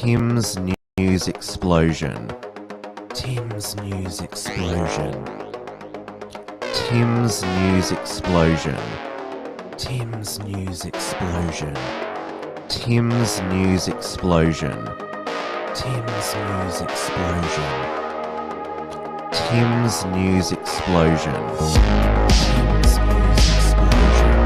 Tim's News Explosion. Tim's News Explosion. Tim's News Explosion. Tim's News Explosion. Tim's News Explosion. Tim's News Explosion. Tim's News Explosion. Tim's News Explosion.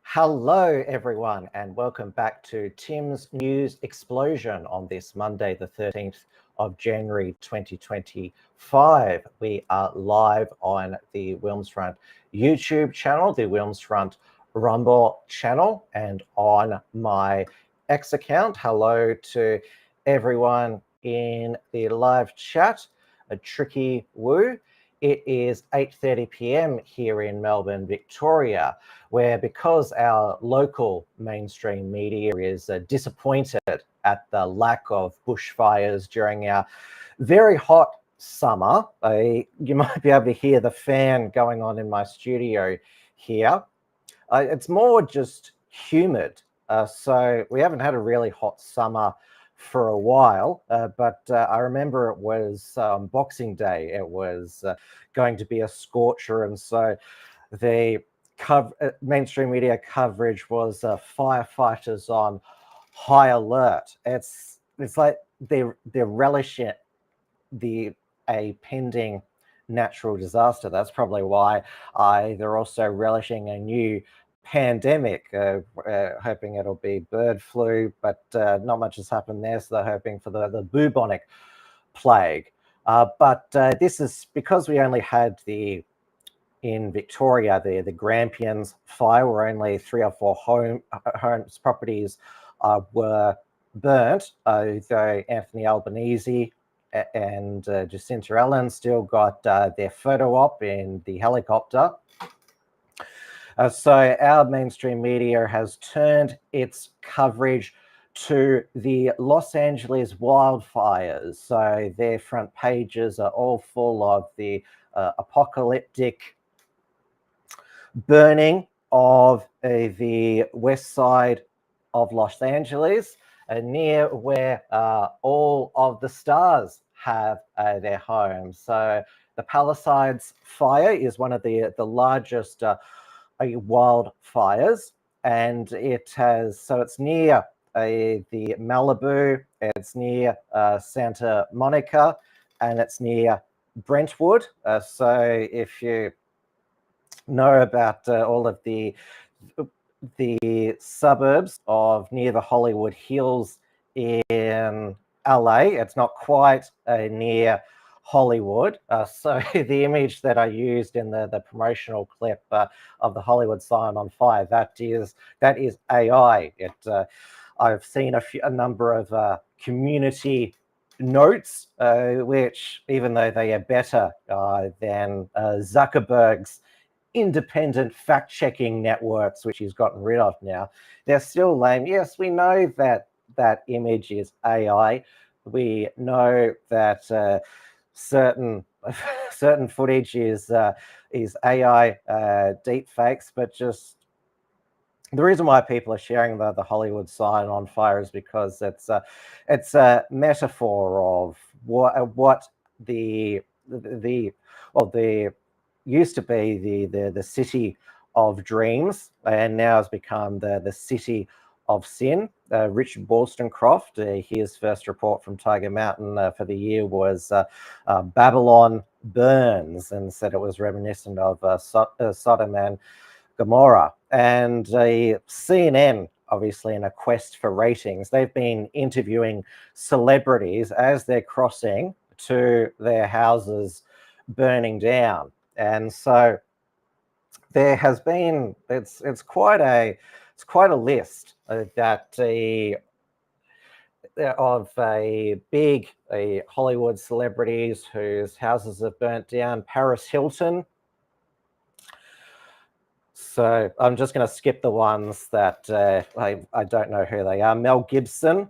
Hello, everyone, and welcome back to Tim's News Explosion on this Monday, the 13th of January 2025. We are live on the Wilms Front YouTube channel, the Wilms Front Rumble channel, and on my X account. Hello to everyone in the live chat. A tricky woo. It is 8:30 p.m. here in Melbourne, Victoria, where because our local mainstream media is disappointed at the lack of bushfires during our very hot summer. You might be able to hear the fan going on in my studio here. It's more just humid. So we haven't had a really hot summer for a while, but I remember it was Boxing Day. It was going to be a scorcher, and so the mainstream media coverage was firefighters on high alert. It's like they're relishing a pending natural disaster. That's probably why they're also relishing a new pandemic, hoping it'll be bird flu, but not much has happened there, so they're hoping for the bubonic plague. But this is because we only had in Victoria, the Grampians fire, where only 3 or 4 homes, properties were burnt, though Anthony Albanese and Jacinta Allen still got their photo op in the helicopter. So our mainstream media has turned its coverage to the Los Angeles wildfires. So their front pages are all full of the apocalyptic burning of the west side of Los Angeles, near where all of the stars have their homes. So the Palisades fire is one of the largest wildfires, and it's near the Malibu, it's near Santa Monica, and it's near Brentwood. So if you know about all of the suburbs of near the Hollywood Hills in LA, it's not quite near Hollywood. So the image that I used in the promotional clip of the Hollywood sign on fire, that is AI. I've seen a number of community notes, which, even though they are better than Zuckerberg's independent fact-checking networks, which he's gotten rid of now, they're still lame. Yes, we know that image is AI. We know that certain footage is AI deep fakes, but just the reason why people are sharing the Hollywood sign on fire is because it's a metaphor of what the used to be the city of dreams, and now has become the city of sin. Richard Wollstonecraft, his first report from Tiger Mountain for the year was Babylon Burns, and said it was reminiscent of Sodom and Gomorrah. And CNN, obviously in a quest for ratings, they've been interviewing celebrities as they're crossing to their houses burning down. And so there has been, it's quite a list of big Hollywood celebrities whose houses have burnt down. Paris Hilton. So I'm just going to skip the ones that I don't know who they are. Mel Gibson,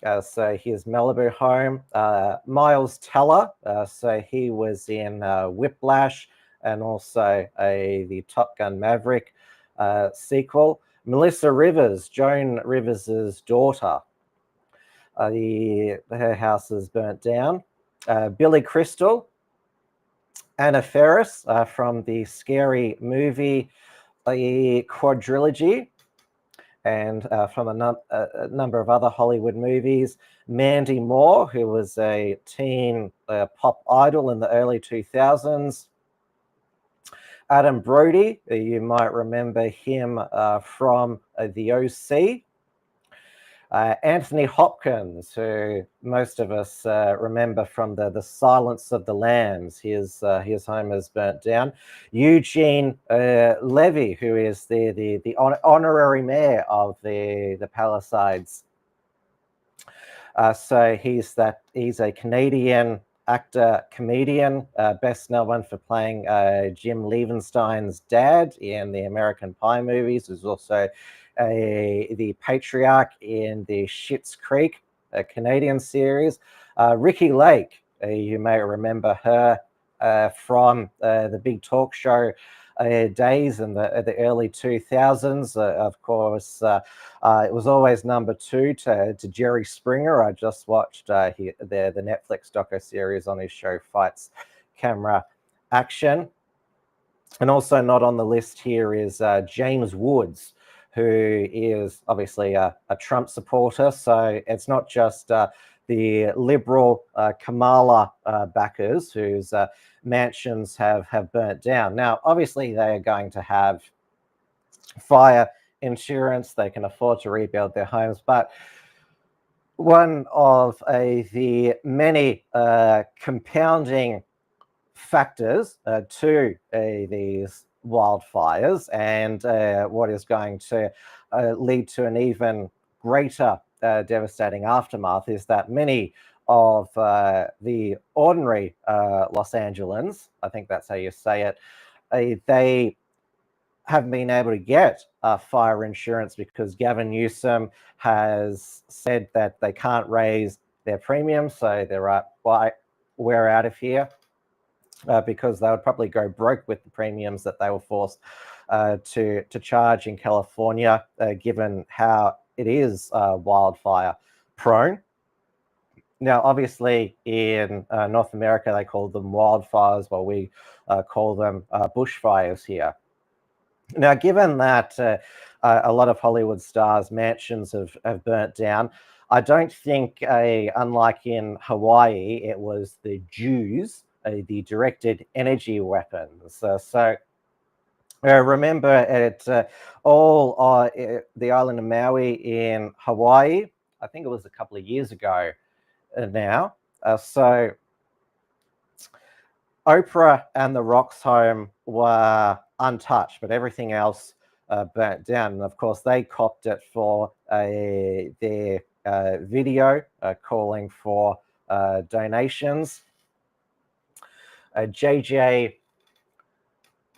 So his Malibu home. Miles Teller, so he was in Whiplash and also the Top Gun Maverick sequel. Melissa Rivers, Joan Rivers's daughter, her house is burnt down. Billy Crystal, Anna Faris from the Scary Movie quadrilogy, and from a number of other Hollywood movies. Mandy Moore, who was a teen pop idol in the early 2000s. Adam Brody, you might remember him from The OC. Anthony Hopkins, who most of us remember from the Silence of the Lambs. His home is burnt down. Eugene Levy, who is the honorary mayor of the Palisades. So he's a Canadian actor, comedian, best known for playing Jim Levenstein's dad in the American Pie movies. He's also the patriarch in the Schitt's Creek, a Canadian series. Ricki Lake, you may remember her from the big talk show days in the early 2000s. Of course, it was always number two to Jerry Springer. I just watched the Netflix docu-series on his show Fights, Camera, Action. And also not on the list here is James Woods, who is obviously a Trump supporter. So it's not just the liberal Kamala backers whose mansions have burnt down. Now, obviously, they are going to have fire insurance. They can afford to rebuild their homes. But one of the many compounding factors to these wildfires, and what is going to lead to an even greater devastating aftermath, is that many of the ordinary Los Angeles, I think that's how you say it, they haven't been able to get fire insurance because Gavin Newsom has said that they can't raise their premiums, so they're we're out of here. Because they would probably go broke with the premiums that they were forced to charge in California, given how it is wildfire prone. Now, obviously, in North America, they call them wildfires, while we call them bushfires here. Now, given that a lot of Hollywood stars' mansions have burnt down, I don't think, unlike in Hawaii, it was the Jews, the directed energy weapons. So remember at the island of Maui in Hawaii, I think it was a couple of years ago now. So Oprah and the Rock's home were untouched, but everything else burnt down. And of course, they copped it for their video calling for donations. JJ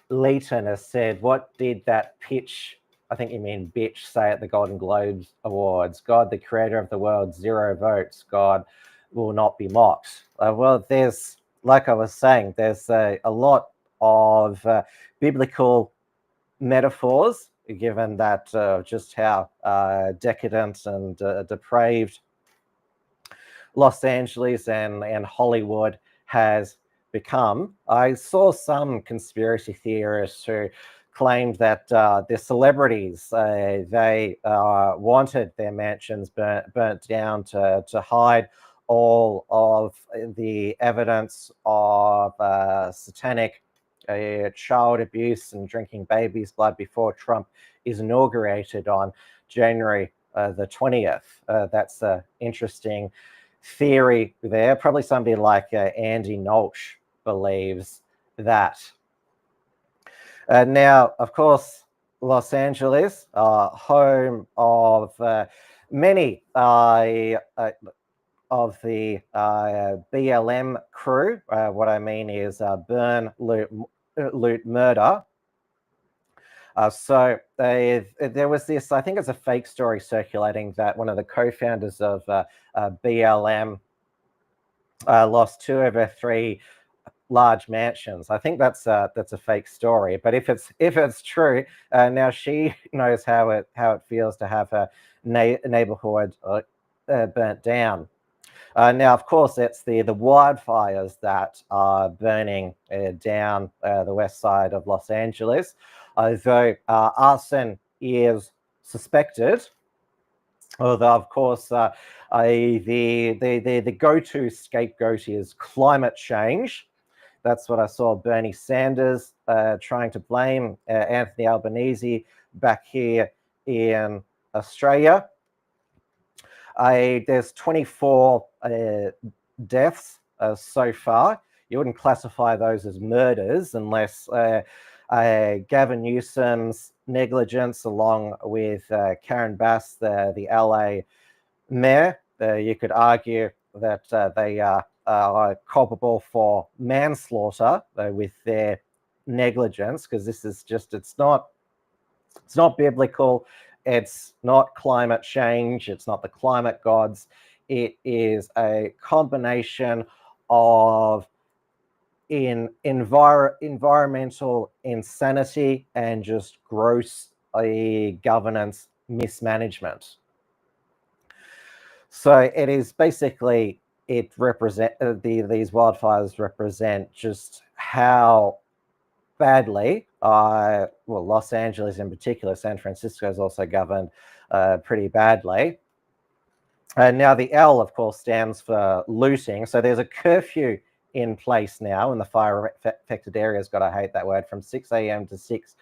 Leighton has said, "What did that pitch, I think you mean bitch, say at the Golden Globes Awards? God, the creator of the world, 0 votes. God will not be mocked." Well, there's, like I was saying, there's a lot of biblical metaphors, given that just how decadent and depraved Los Angeles and Hollywood has become. I saw some conspiracy theorists who claimed that the celebrities, they wanted their mansions burnt down to hide all of the evidence of satanic child abuse and drinking babies' blood before Trump is inaugurated on January the 20th. That's an interesting theory there. Probably somebody like Andy Nolch believes that. Now, of course, Los Angeles, home of many of the BLM crew. What I mean is burn, loot, murder. There was this, I think it's a fake story circulating that one of the co-founders of BLM lost 2 of her 3 large mansions. I think that's a fake story, but if it's true, now she knows how it feels to have her neighborhood burnt down. Now, of course, it's the wildfires that are burning down the west side of Los Angeles, though arson is suspected. Although, of course, the go-to scapegoat is climate change. That's what I saw Bernie Sanders trying to blame Anthony Albanese back here in Australia. There's 24 deaths so far. You wouldn't classify those as murders unless Gavin Newsom's negligence, along with Karen Bass, the LA mayor, you could argue that they are culpable for manslaughter with their negligence, because this is just, it's not biblical. It's not climate change. It's not the climate gods. It is a combination of environmental insanity and just gross governance mismanagement. So it is basically, these wildfires represent just how badly, Los Angeles in particular, San Francisco is also governed pretty badly. Now the L, of course, stands for looting. So there's a curfew in place now in the fire-affected areas, God, I hate that word, from 6 a.m. to 6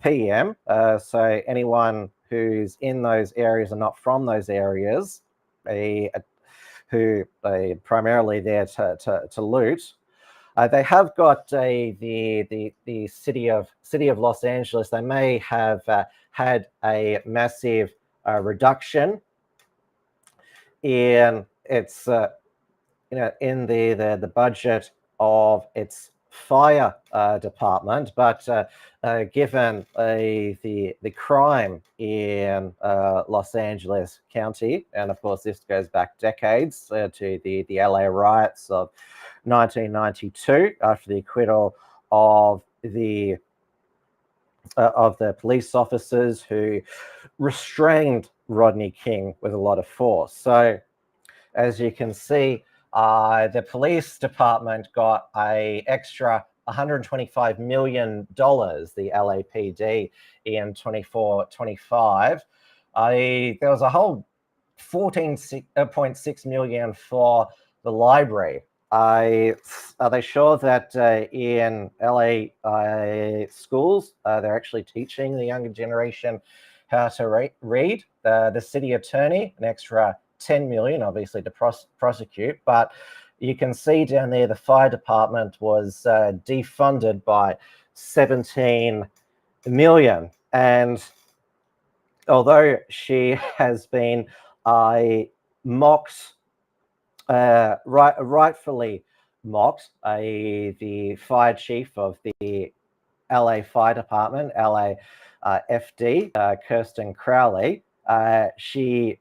p.m. So anyone who's in those areas and not from those areas, who are primarily there to loot, they have got the city of Los Angeles. They may have had a massive reduction in its in the budget of its fire department, but given the crime in Los Angeles County, and of course this goes back decades to the LA riots of 1992 after the acquittal of the police officers who restrained Rodney King with a lot of force. So as you can see, the police department got an extra $125 million, the LAPD, in 24-25. There was a whole 14.6 million for the library. Are they sure that in LA schools they're actually teaching the younger generation how to read? The city attorney, an extra 10 million, obviously, to prosecute, but you can see down there the fire department was defunded by 17 million. And although she has been mocked, rightfully mocked, the fire chief of the LA Fire Department, LAFD, Kirsten Crowley, she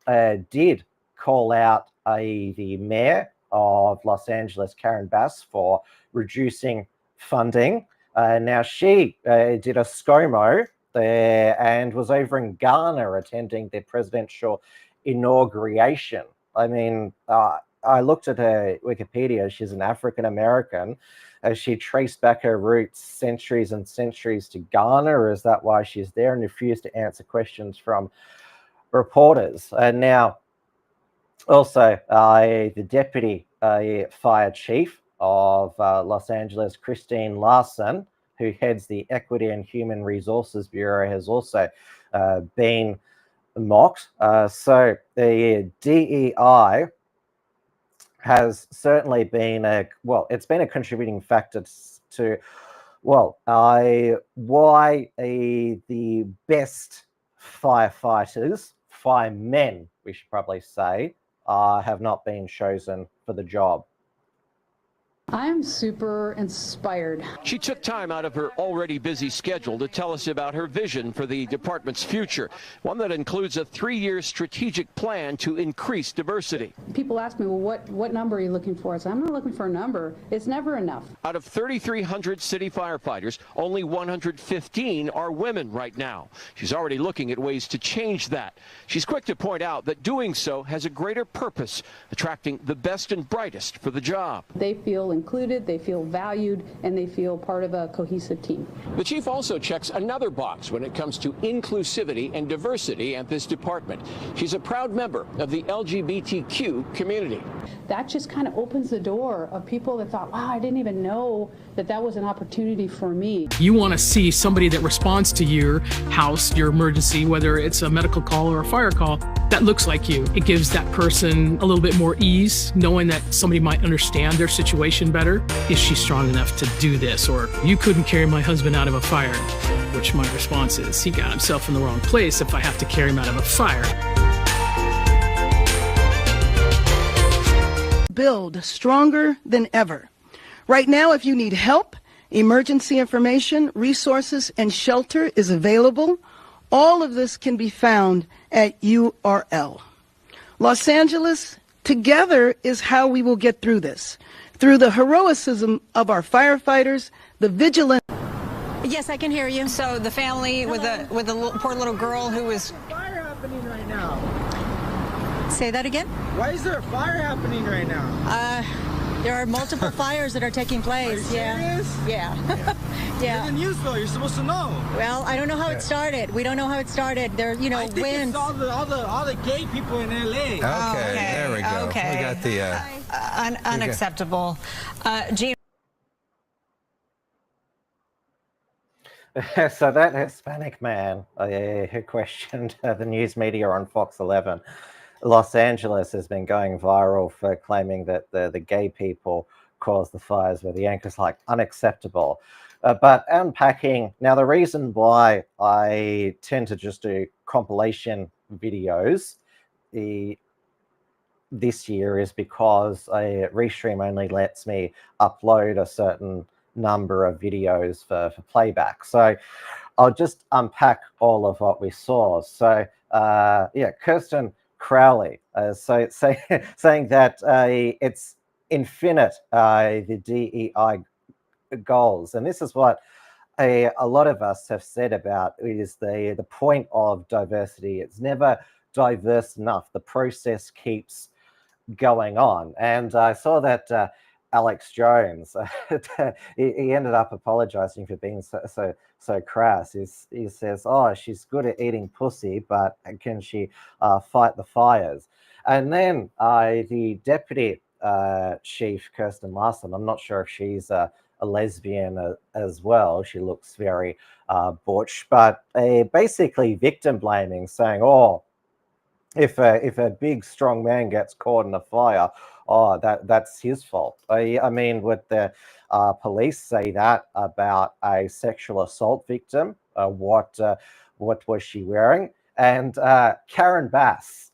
did call out the mayor of Los Angeles, Karen Bass, for reducing funding. Now she did a ScoMo there and was over in Ghana attending their presidential inauguration. I mean, I looked at her Wikipedia. She's an African American. She traced back her roots centuries and centuries to Ghana, or is that why she's there, and refused to answer questions from reporters? Now, also, the deputy fire chief of Los Angeles, Christine Larson, who heads the Equity and Human Resources Bureau, has also been mocked. So the DEI has certainly been it's been a contributing factor to, why the best firefighters, firemen, we should probably say, have not been chosen for the job. I'm super inspired. She took time out of her already busy schedule to tell us about her vision for the department's future, one that includes a 3-year strategic plan to increase diversity. People ask me, well, what number are you looking for? I said, I'm not looking for a number. It's never enough. Out of 3,300 city firefighters, only 115 are women right now. She's already looking at ways to change that. She's quick to point out that doing so has a greater purpose, attracting the best and brightest for the job. They feel included, they feel valued, and they feel part of a cohesive team. The chief also checks another box when it comes to inclusivity and diversity at this department. She's a proud member of the LGBTQ community. That just kind of opens the door of people that thought, wow, I didn't even know that that was an opportunity for me. You want to see somebody that responds to your house, your emergency, whether it's a medical call or a fire call, that looks like you. It gives that person a little bit more ease, knowing that somebody might understand their situation better. Is she strong enough to do this? Or you couldn't carry my husband out of a fire, which my response is, he got himself in the wrong place if I have to carry him out of a fire. Build stronger than ever. Right now, if you need help, emergency information, resources, and shelter is available. All of this can be found at URL. Los Angeles, together is how we will get through this. Through the heroism of our firefighters, the vigilance. Yes, I can hear you. So the family with the poor little girl who was. Fire happening right now. Say that again? Why is there a fire happening right now? There are multiple fires that are taking place. Are you serious? Yeah. Yeah. You're in the news though. You're supposed to know. Well, I don't know how it started. We don't know how it started. There, you know, I think winds. it's all the gay people in LA. Okay, there we go. Okay. We got the unacceptable. Gene. So that Hispanic man who questioned the news media on Fox 11, Los Angeles has been going viral for claiming that the gay people caused the fires, where the anchor's like, unacceptable. But unpacking, now the reason why I tend to just do compilation videos this year is because Restream only lets me upload a certain number of videos for playback. So I'll just unpack all of what we saw. So Kirsten Crowley saying that it's infinite, the DEI goals. And this is what a lot of us have said about is the point of diversity. It's never diverse enough. The process keeps going on. And I saw that Alex Jones, he ended up apologizing for being so crass. He says, oh, she's good at eating pussy, but can she fight the fires? And then the deputy chief, Kirsten Larson, I'm not sure if she's a lesbian as well. She looks very butch, but basically victim blaming, saying, oh, if a big strong man gets caught in a fire, oh, that's his fault. I mean, would the police say that about a sexual assault victim? What was she wearing? And Karen Bass,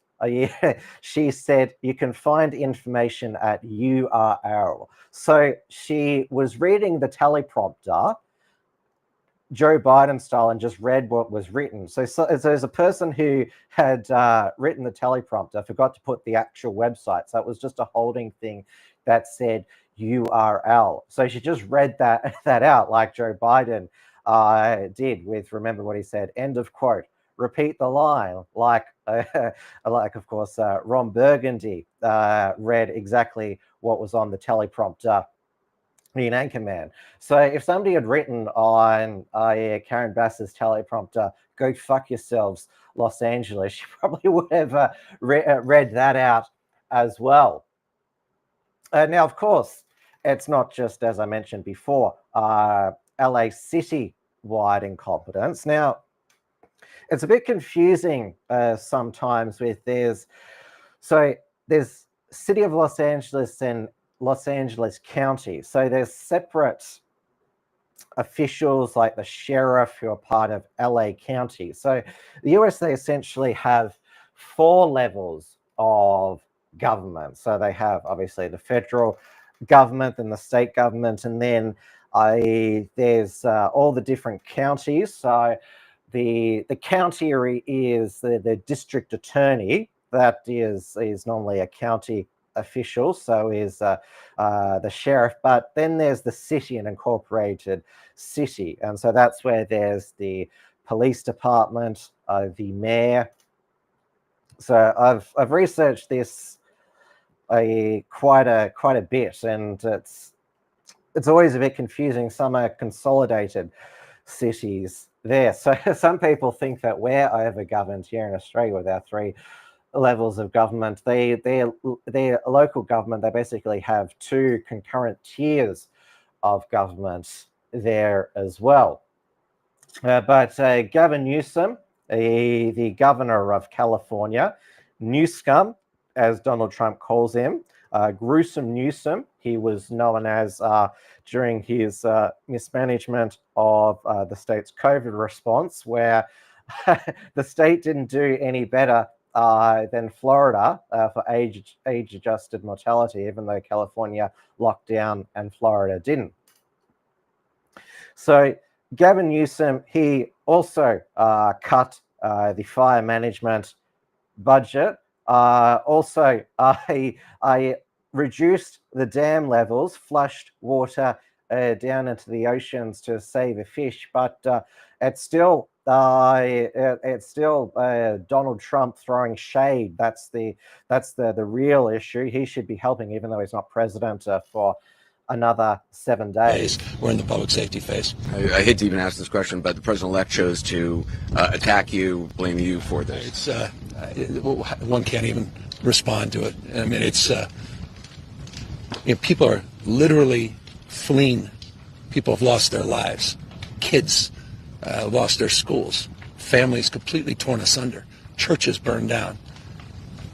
she said you can find information at URL. So she was reading the teleprompter, Joe Biden style, and just read what was written. So there's a person who had written the teleprompter, forgot to put the actual website. So it was just a holding thing that said URL. So she just read that out like Joe Biden did with, remember what he said, end of quote. Repeat the line, like of course, Ron Burgundy read exactly what was on the teleprompter in Anchorman. So if somebody had written on Karen Bass's teleprompter, go fuck yourselves, Los Angeles, she probably would have read that out as well. Now, of course, it's not just, as I mentioned before, LA city-wide incompetence. Now, it's a bit confusing sometimes with there's City of Los Angeles and Los Angeles County. So there's separate officials like the sheriff who are part of LA County. So the US, they essentially have 4 levels of government. So they have obviously the federal government and the state government, and then there's all the different counties. So the county is the district attorney. That is normally a county official, so is the sheriff. But then there's the city, an incorporated city, and so that's where there's the police department, the mayor. So I've researched this quite a bit, and it's always a bit confusing. Some are consolidated cities there. So some people think that we're over-governed here in Australia with our 3 levels of government. Their local government, they basically have 2 concurrent tiers of government there as well. But Gavin Newsom, the governor of California, Newscum, as Donald Trump calls him, gruesome Newsom, he was known as during his mismanagement of the state's COVID response, where the state didn't do any better than Florida for age-adjusted mortality, even though California locked down and Florida didn't. So Gavin Newsom, he also cut the fire management budget. Also, I reduced the dam levels, flushed water down into the oceans to save a fish, but it's still Donald Trump throwing shade. That's the real issue. He should be helping, even though he's not president for another 7 days. We're in the public safety phase. I hate to even ask this question, but the president-elect chose to attack you, blame you for this. One can't even respond to it. I mean, people are literally fleeing. People have lost their lives. Kids lost their schools. Families completely torn asunder. Churches burned down.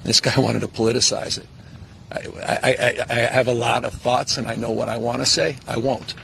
This guy wanted to politicize it. I have a lot of thoughts, and I know what I want to say. I won't.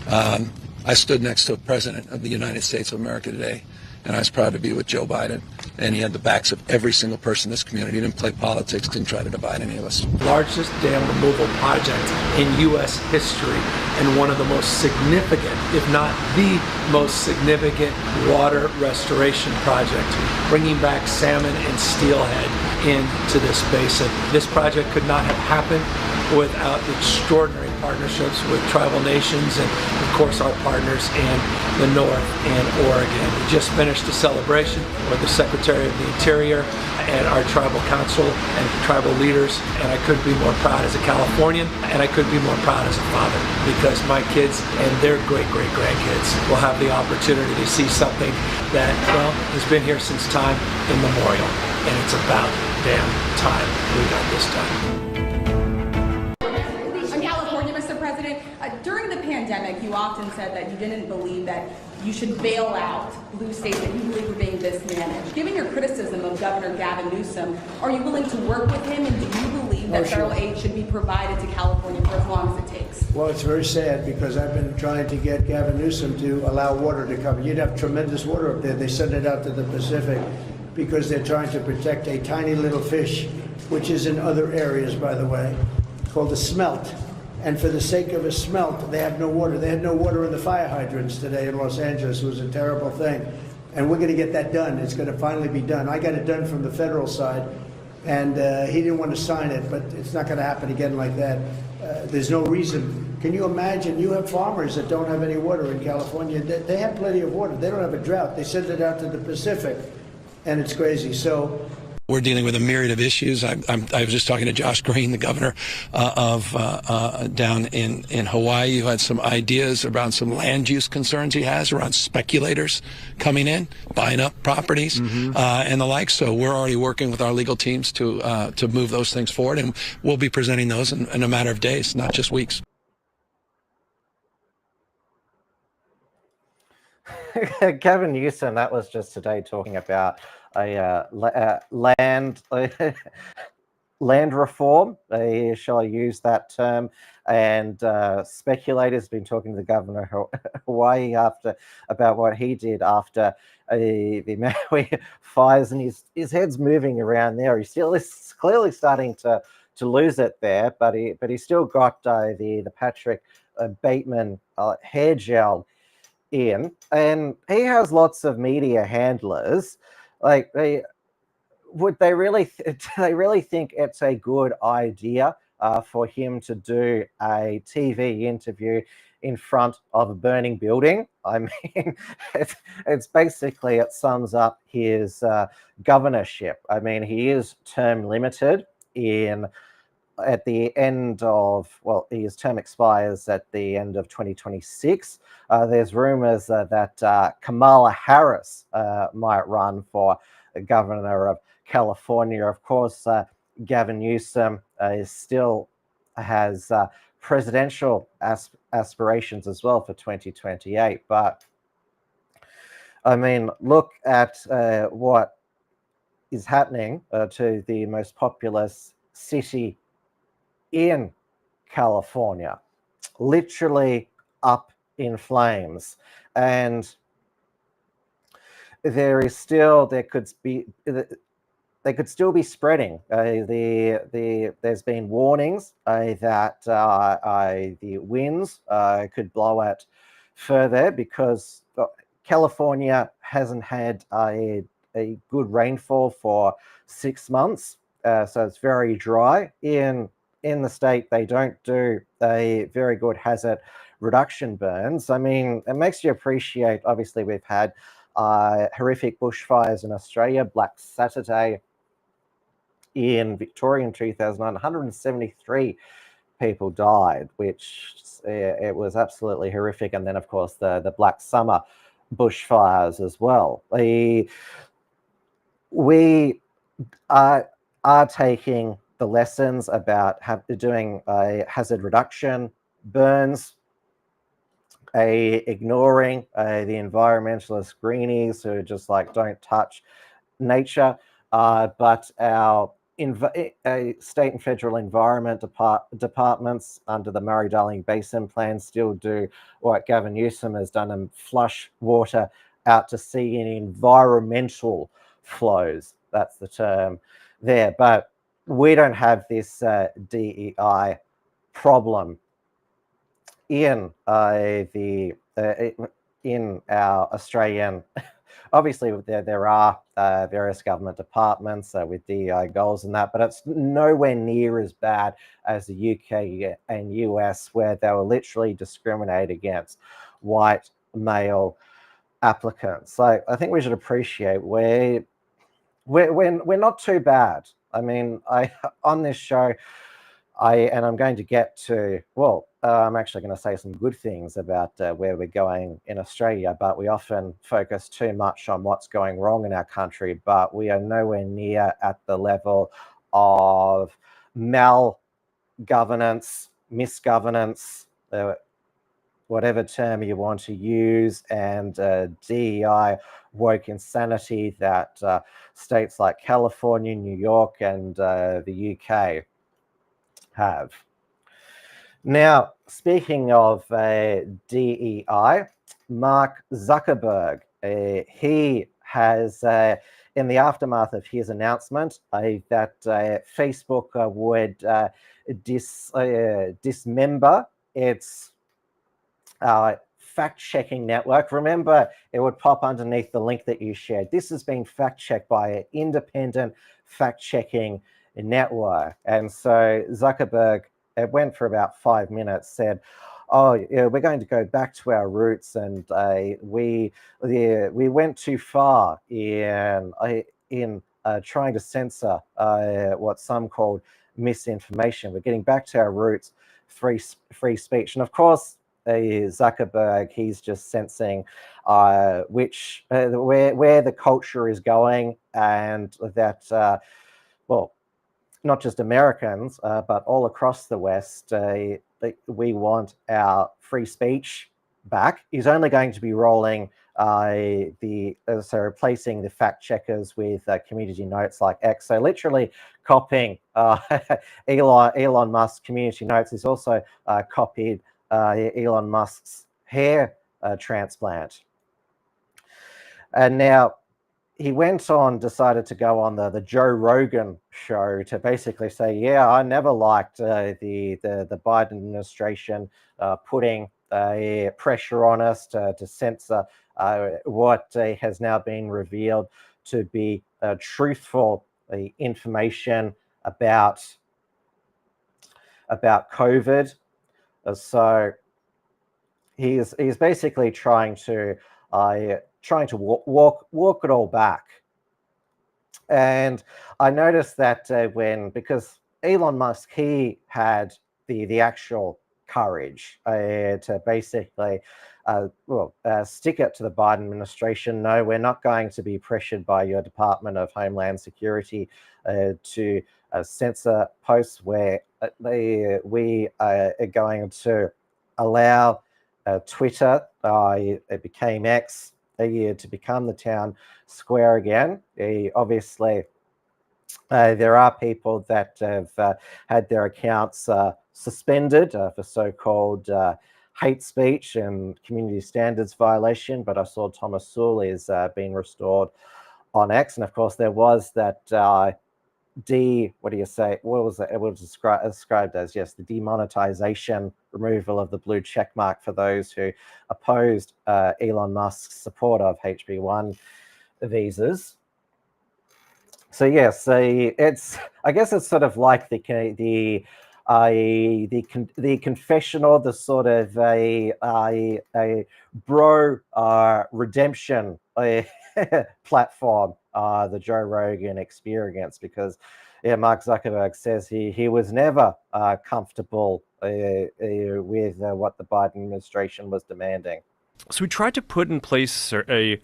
I stood next to a president of the United States of America today, and I was proud to be with Joe Biden. And he had the backs of every single person in this community. He didn't play politics, didn't try to divide any of us. Largest dam removal project in U.S. history, and one of the most significant, if not the most significant, water restoration project, bringing back salmon and steelhead into this basin. This project could not have happened without extraordinary partnerships with tribal nations and, of course, our partners in the North and Oregon. We just finished a celebration with the Secretary of the Interior and our tribal council and tribal leaders, and I couldn't be more proud as a Californian, and I couldn't be more proud as a father, because my kids and their great-great-grandkids will have the opportunity to see something that, well, has been here since time immemorial, and it's about damn time we got this done. During the pandemic, you often said that you didn't believe that you should bail out blue states that you believe were being mismanaged. Given your criticism of Governor Gavin Newsom, are you willing to work with him, and do you believe that federal aid should be provided to California for as long as it takes? Well, it's very sad, because I've been trying to get Gavin Newsom to allow water to come. You'd have tremendous water up there. They send it out to the Pacific because they're trying to protect a tiny little fish, which is in other areas, by the way, called a smelt. And for the sake of a smelt, they have no water. They had no water in the fire hydrants today in Los Angeles. It was a terrible thing. And we're going to get that done. It's going to finally be done. I got it done from the federal side, and he didn't want to sign it, but it's not going to happen again like that. There's no reason. Can you imagine? You have farmers that don't have any water in California. They have plenty of water. They don't have a drought. They send it out to the Pacific, and it's crazy. So we're dealing with a myriad of issues. I was just talking to Josh Green, the governor of down in Hawaii, who had some ideas around some land use concerns he has around speculators coming in, buying up properties, and the like. So we're already working with our legal teams to move those things forward, and we'll be presenting those in a matter of days, not just weeks. Gavin Newsom, that was just today talking about a land reform, shall I use that term, and speculators have been talking to the governor of Hawaii about what he did after the Maui fires, and his head's moving around there. He still is clearly starting to lose it there, but he still got the Patrick Bateman hair gel in, and he has lots of media handlers. Like, they really think it's a good idea for him to do a TV interview in front of a burning building? I mean, it's basically, it sums up his governorship. I mean, he is term limited at the end of, well, his term expires at the end of 2026. There's rumors that Kamala Harris might run for governor of California. Of course, Gavin Newsom still has presidential aspirations as well for 2028. But I mean, look at what is happening to the most populous city in California, literally up in flames. And they could still be spreading. There's been warnings that the winds could blow it further, because California hasn't had a good rainfall for 6 months, so it's very dry. In the state, they don't do a very good hazard reduction burns. I mean, it makes you appreciate, obviously, we've had horrific bushfires in Australia. Black Saturday in Victoria in 2009, 173 people died, which it was absolutely horrific. And then, of course, the Black Summer bushfires as well. We are taking the lessons about doing hazard reduction burns, ignoring the environmentalist greenies who just like don't touch nature, but our state and federal environment departments under the Murray-Darling Basin Plan still do what Gavin Newsom has done and flush water out to sea in environmental flows. That's the term there. But we don't have this DEI problem in in our Australian. Obviously, there are various government departments with DEI goals and that, but it's nowhere near as bad as the UK and US, where they will literally discriminate against white male applicants. So I think we should appreciate we're not too bad. I mean, on this show, I'm going to get to, well, I'm actually going to say some good things about where we're going in Australia, but we often focus too much on what's going wrong in our country, but we are nowhere near at the level of malgovernance, misgovernance, whatever term you want to use, and DEI woke insanity that states like California, New York, and the UK have. Now, speaking of DEI, Mark Zuckerberg, he has, in the aftermath of his announcement that Facebook would dismember its fact-checking network. Remember, it would pop underneath the link that you shared. This has been fact-checked by an independent fact-checking network. And so Zuckerberg, it went for about 5 minutes, said, oh, yeah, we're going to go back to our roots, and we went too far in trying to censor what some called misinformation. We're getting back to our roots, free speech. And of course, Zuckerberg, he's just sensing where the culture is going, and that, well, not just Americans, but all across the West, we want our free speech back. He's only going to be rolling replacing the fact checkers with community notes like X. So literally copying Elon Musk's community notes. He's also copied Elon Musk's hair transplant. And now he went on, decided to go on the Joe Rogan show to basically say, yeah, I never liked the Biden administration putting pressure on us to censor what has now been revealed to be truthful information about COVID. So he's basically trying to walk it all back. And I noticed that because Elon Musk, he had the actual courage to basically stick it to the Biden administration. No, we're not going to be pressured by your Department of Homeland Security to censor posts where we are going to allow Twitter, it became X, to become the town square again. Obviously, there are people that have had their accounts suspended for so-called hate speech and community standards violation, but I saw Thomas Sewell is being restored on X, and of course there was that what was it? It was described as, yes, the demonetization, removal of the blue check mark for those who opposed Elon Musk's support of HB1 visas. So yes, I guess it's sort of like the confessional, the sort of a bro redemption platform, the Joe Rogan Experience, because Mark Zuckerberg says he was never comfortable with what the Biden administration was demanding. So we tried to put in place a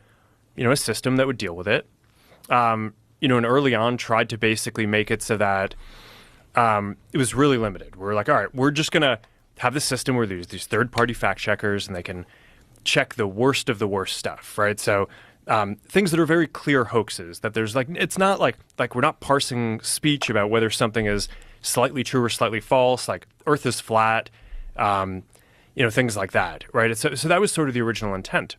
system that would deal with it. And early on tried to basically make it so that it was really limited. We're like, all right, we're just going to have this system where there's these third-party fact checkers and they can check the worst of the worst stuff, right? So things that are very clear hoaxes, that there's it's not like we're not parsing speech about whether something is slightly true or slightly false, like Earth is flat, things like that, right? So that was sort of the original intent.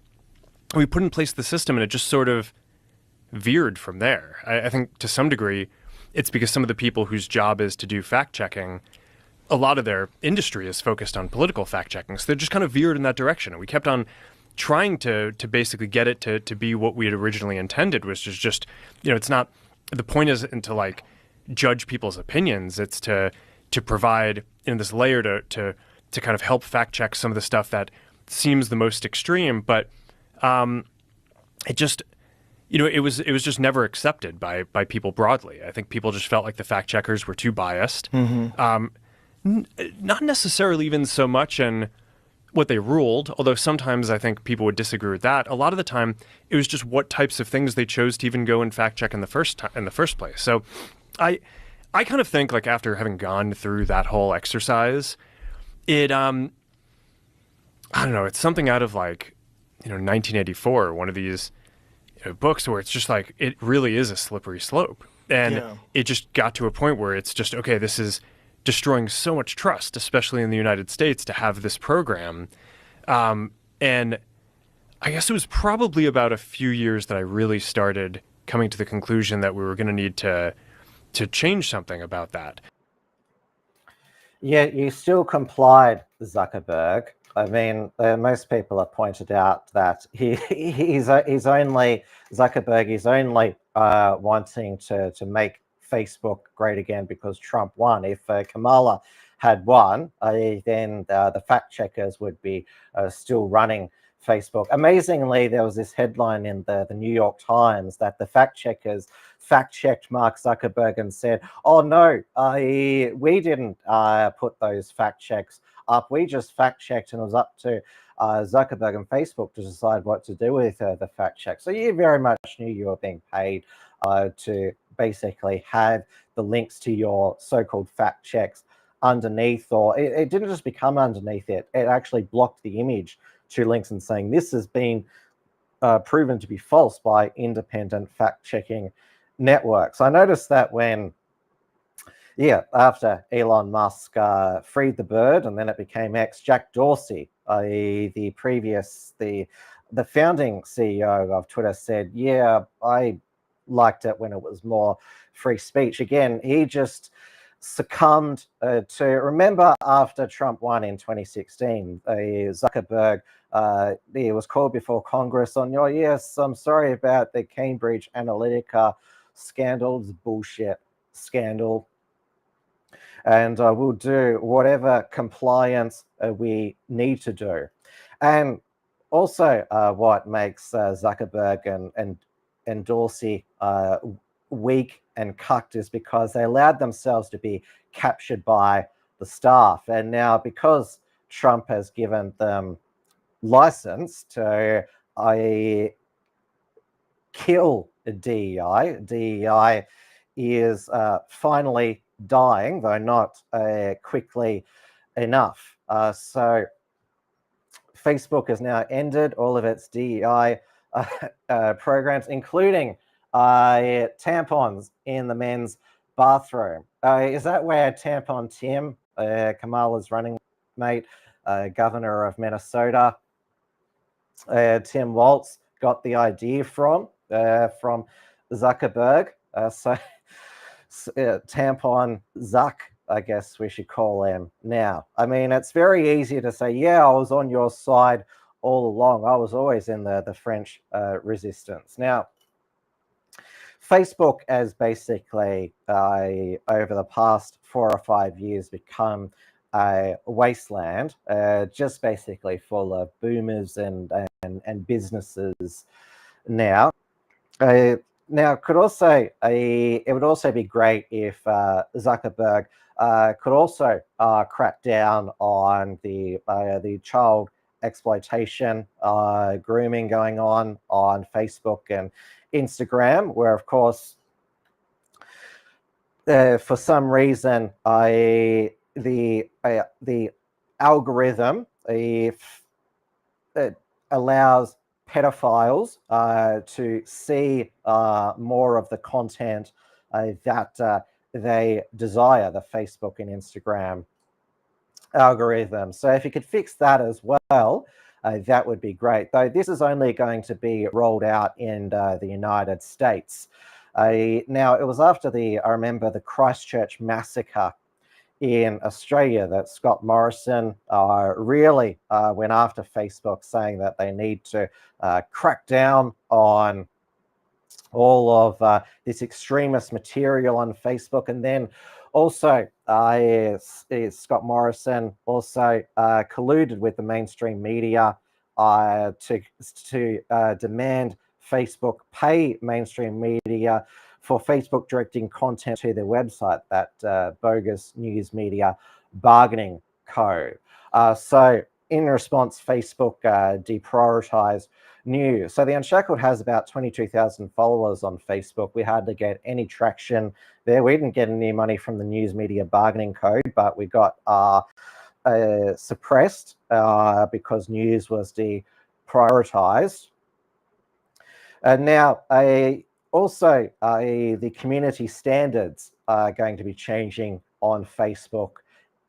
We put in place the system and it just sort of veered from there. I think to some degree, it's because some of the people whose job is to do fact checking, a lot of their industry is focused on political fact checking. So they just kind of veered in that direction. And we kept on trying to basically get it to be what we had originally intended, which is just, it's not, the point isn't to judge people's opinions. It's to provide this layer to kind of help fact check some of the stuff that seems the most extreme, but it just, it was just never accepted by people broadly. I think people just felt like the fact checkers were too biased. Mm-hmm. Not necessarily even so much in what they ruled, although sometimes I think people would disagree with that. A lot of the time, it was just what types of things they chose to even go and fact check in the first place. So, I kind of think after having gone through that whole exercise, it I don't know, it's something out of 1984, one of these books where it's just it really is a slippery slope. And it just got to a point where it's just, okay, this is destroying so much trust, especially in the United States, to have this program. And I guess it was probably about a few years that I really started coming to the conclusion that we were going to need to change something about that. Yeah, you still complied, Zuckerberg. I mean, most people have pointed out that Zuckerberg is only wanting to make Facebook great again because Trump won. If Kamala had won, then the fact checkers would be still running Facebook. Amazingly, there was this headline in the New York Times that the fact checkers fact-checked Mark Zuckerberg and said, oh no, we didn't put those fact checks up. We just fact-checked, and it was up to Zuckerberg and Facebook to decide what to do with the fact check. So you very much knew you were being paid to basically have the links to your so-called fact checks underneath, or it didn't just become underneath it. It actually blocked the image to links and saying this has been proven to be false by independent fact-checking networks. I noticed that when, after Elon Musk freed the bird and then it became X, Jack Dorsey, the founding CEO of Twitter, said, I liked it when it was more free speech. Again, he just succumbed to, remember after Trump won in 2016, Zuckerberg, he was called before Congress on, oh yes, I'm sorry about the Cambridge Analytica scandals, bullshit scandal, and we'll do whatever compliance we need to do. And also what makes Zuckerberg and Dorsey weak and cucked is because they allowed themselves to be captured by the staff. And now because Trump has given them license to kill DEI is finally dying, though not quickly enough. So Facebook has now ended all of its DEI programs, including tampons in the men's bathroom. Is that where Tampon Tim, Kamala's running mate, governor of Minnesota, Tim Walz, got the idea from Zuckerberg? Tampon Zuck, I guess we should call him now. I mean, it's very easy to say, yeah, I was on your side all along. I was always in the French resistance. Now, Facebook has basically, over the past 4 or 5 years, become a wasteland, just basically full of boomers and businesses now. Now, it would also be great if Zuckerberg could also crack down on the child exploitation, grooming going on Facebook and Instagram, where, of course, for some reason, the algorithm allows pedophiles to see more of the content that they desire, the Facebook and Instagram algorithm. So if you could fix that as well, that would be great. Though this is only going to be rolled out in the United States. Now, it was after I remember the Christchurch massacre in Australia that Scott Morrison really went after Facebook, saying that they need to crack down on all of this extremist material on Facebook. And then also Scott Morrison also colluded with the mainstream media to demand Facebook pay mainstream media for Facebook directing content to their website, that bogus news media bargaining co. So in response, Facebook deprioritized news. So the Unshackled has about 22,000 followers on Facebook. We hardly get any traction there. We didn't get any money from the news media bargaining code, but we got suppressed because news was deprioritized. Now, also, the community standards are going to be changing on Facebook.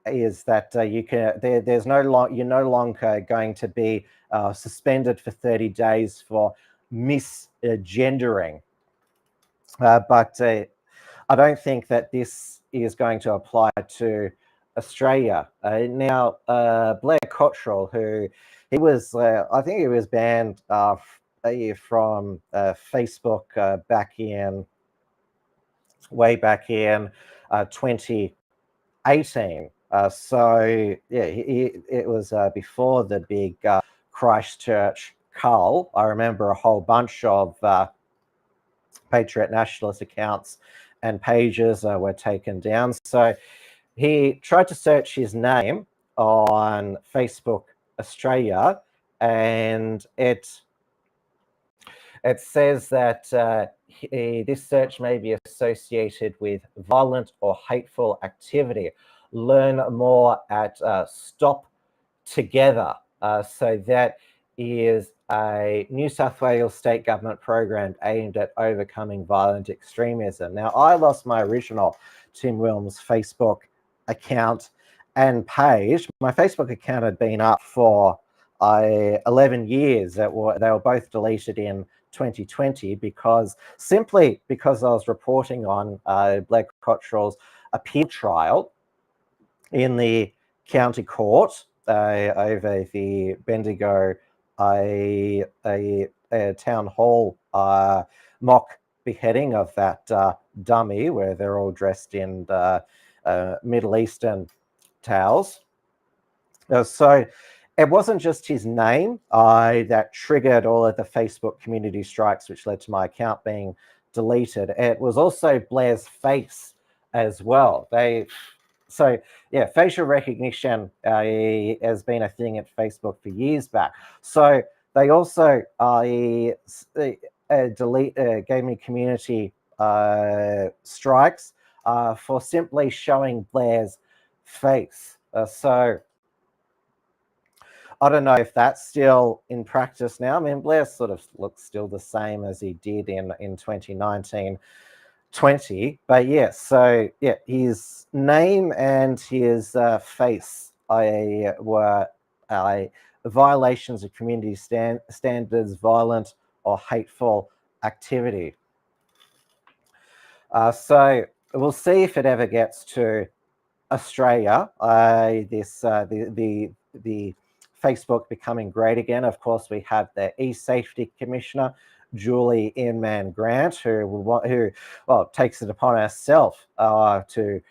Is that you're no longer going to be suspended for 30 days for misgendering. But I don't think that this is going to apply to Australia. Now, Blair Cottrell, he was banned from Facebook way back in 2018. So yeah, it was before the big Christchurch cull. I remember a whole bunch of Patriot Nationalist accounts and pages were taken down. So he tried to search his name on Facebook Australia, and it says that this search may be associated with violent or hateful activity. Learn more at Stop Together. So that is a New South Wales state government program aimed at overcoming violent extremism. Now, I lost my original Tim Wilms Facebook account and page. My Facebook account had been up for 11 years. They were both deleted in 2020 simply because I was reporting on Blair Cottrell's appeal trial in the county court over the Bendigo a town hall mock beheading of that dummy where they're all dressed in Middle Eastern towels. So it wasn't just his name that triggered all of the Facebook community strikes, which led to my account being deleted. It was also Blair's face as well. So yeah, facial recognition has been a thing at Facebook for years back. So they also gave me community strikes for simply showing Blair's face. So I don't know if that's still in practice now. I mean, Blair sort of looks still the same as he did in 2019-20, but yes, so yeah, his name and his face were violations of community standards, violent or hateful activity. So we'll see if it ever gets to Australia. The Facebook becoming great again. Of course, we have the e-safety commissioner, Julie Inman Grant, who takes it upon herself to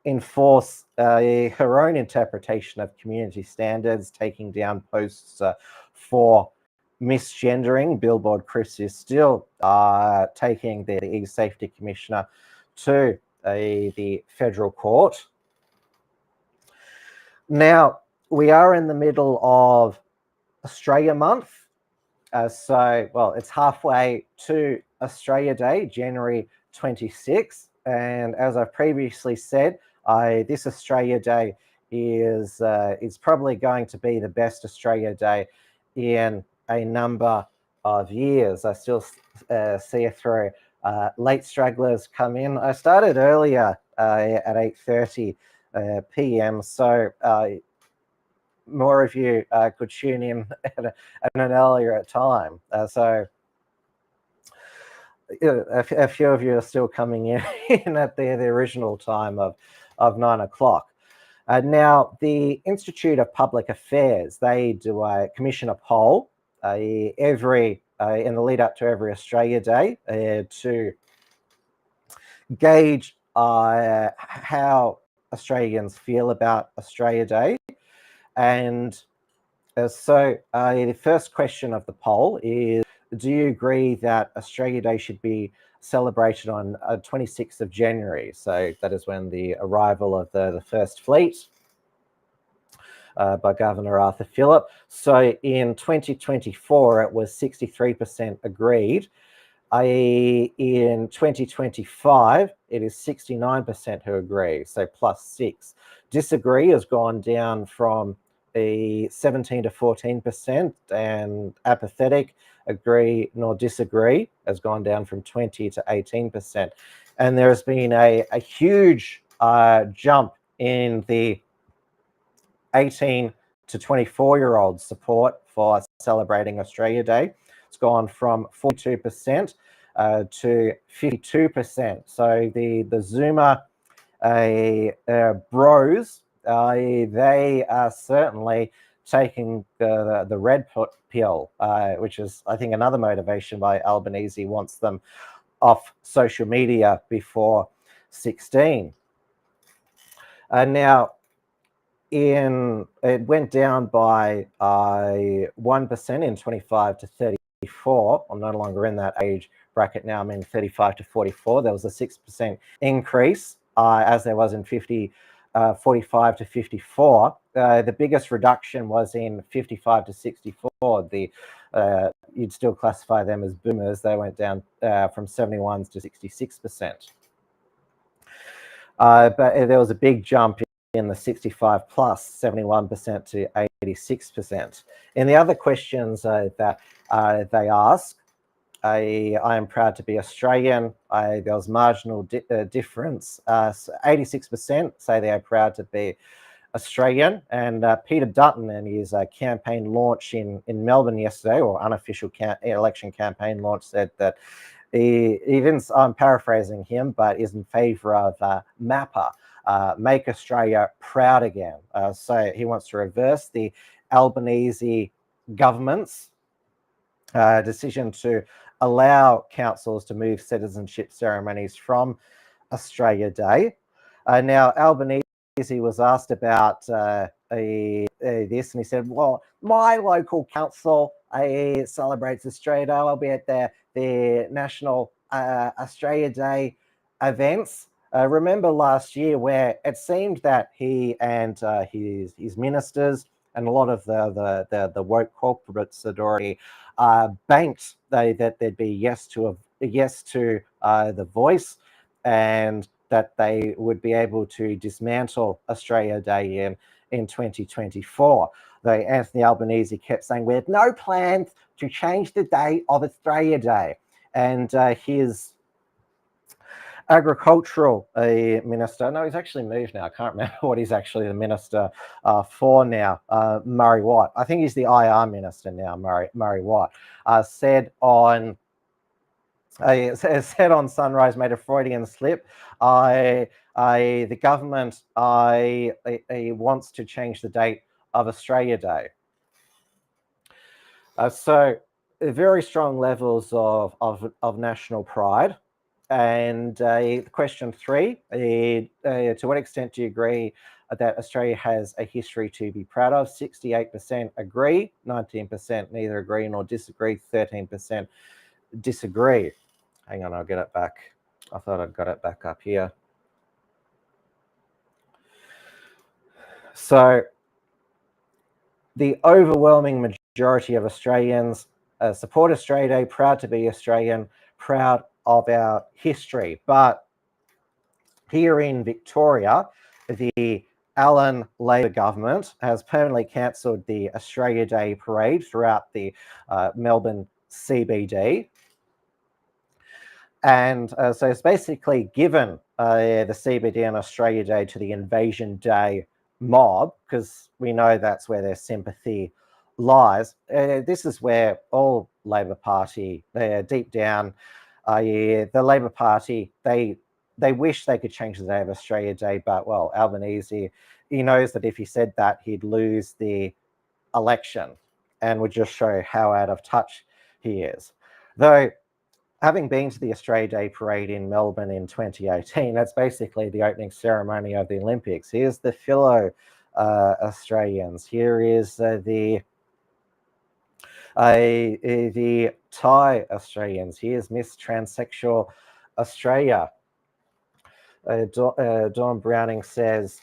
enforce her own interpretation of community standards, taking down posts for misgendering. Billboard Chris is still taking the e-safety commissioner to the federal court. Now, we are in the middle of Australia Month. It's halfway to Australia Day, January 26th. And as I've previously said, this Australia Day is probably going to be the best Australia Day in a number of years. I still see it through. Late stragglers come in. I started earlier at 8:30 p.m. So more of you could tune in at an earlier time. So a few of you are still coming in at the original time of 9 o'clock. Now, the Institute of Public Affairs, they do commission a poll every in the lead up to every Australia Day to gauge how Australians feel about Australia Day. And so the first question of the poll is, do you agree that Australia Day should be celebrated on 26th of January? So that is when the arrival of the First Fleet by Governor Arthur Phillip. So in 2024, it was 63% agreed. In 2025, it is 69% who agree, so +6. Disagree has gone down from 17 to 14%, and apathetic, agree nor disagree, has gone down from 20 to 18%. And there has been a huge jump in the 18 to 24-year-old support for celebrating Australia Day. It's gone from 42% to 52%. So the Zoomer bros, they are certainly taking the red pill, which is, I think, another motivation why Albanese wants them off social media before 16. Now, it went down by 1% in 25 to 34. I'm no longer in that age bracket now. I'm in 35 to 44. There was a 6% increase as there was in 45 to 54. The biggest reduction was in 55 to 64. You'd still classify them as boomers. They went down from 71s to 66%. But there was a big jump in the 65 plus, 71% to 86%. In the other questions that they ask, I am proud to be Australian. There was marginal difference. 86% say they are proud to be Australian. And Peter Dutton and his campaign launch in Melbourne yesterday, or unofficial election campaign launch, said that he didn't, I'm paraphrasing him, but is in favour of MAPA, Make Australia Proud Again. So he wants to reverse the Albanese government's decision to allow councils to move citizenship ceremonies from Australia Day. Now, Albanese was asked about this, and he said, well, my local council celebrates Australia Day. I'll be at their National Australia Day events. Remember last year where it seemed that he and his ministers and a lot of the woke corporates had already banked that there'd be yes to the Voice, and that they would be able to dismantle Australia Day in 2024. Anthony Albanese kept saying, we have no plans to change the day of Australia Day. And his agricultural minister, no, he's actually moved now. I can't remember what he's actually the minister for now, Murray Watt. I think he's the IR minister now, Murray Watt, said on Sunrise, made a Freudian slip. The government wants to change the date of Australia Day. So very strong levels of national pride. And question 3, to what extent do you agree that Australia has a history to be proud of? 68% agree, 19% neither agree nor disagree, 13% disagree. Hang on, I'll get it back. I thought I'd got it back up here. So the overwhelming majority of Australians support Australia Day, proud to be Australian, proud of our history. But here in Victoria, the Allen Labor government has permanently cancelled the Australia Day parade throughout the Melbourne CBD. And so it's basically given the CBD on Australia Day to the Invasion Day mob, because we know that's where their sympathy lies. This is where all Labor Party, deep down, the Labor Party, they wish they could change the day of Australia Day, but, well, Albanese, he knows that if he said that, he'd lose the election and would just show how out of touch he is. Though, having been to the Australia Day parade in Melbourne in 2018, that's basically the opening ceremony of the Olympics. Here's the Philo Australians. Here is the Thai Australians. Here's Miss Transsexual Australia. Dawn Browning says,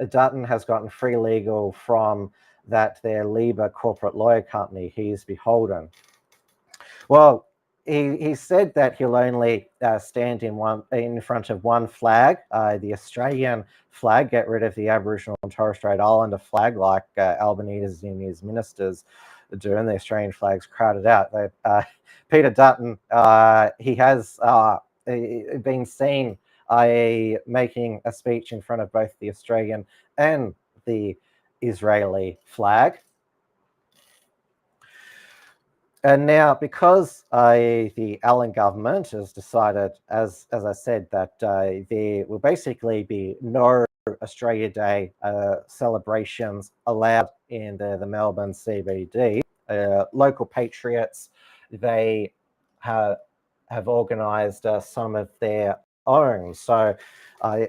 Dutton has gotten free legal from their Libre corporate lawyer company. He is beholden. Well, he said that he'll only stand in front of one flag, the Australian flag, get rid of the Aboriginal and Torres Strait Islander flag like Albanese and his ministers do, and the Australian flag's crowded out. Peter Dutton, he has been seen making a speech in front of both the Australian and the Israeli flag. And now, because the Allen government has decided, as I said, that there will basically be no Australia Day celebrations allowed in the Melbourne CBD, local patriots, they have organised some of their own. So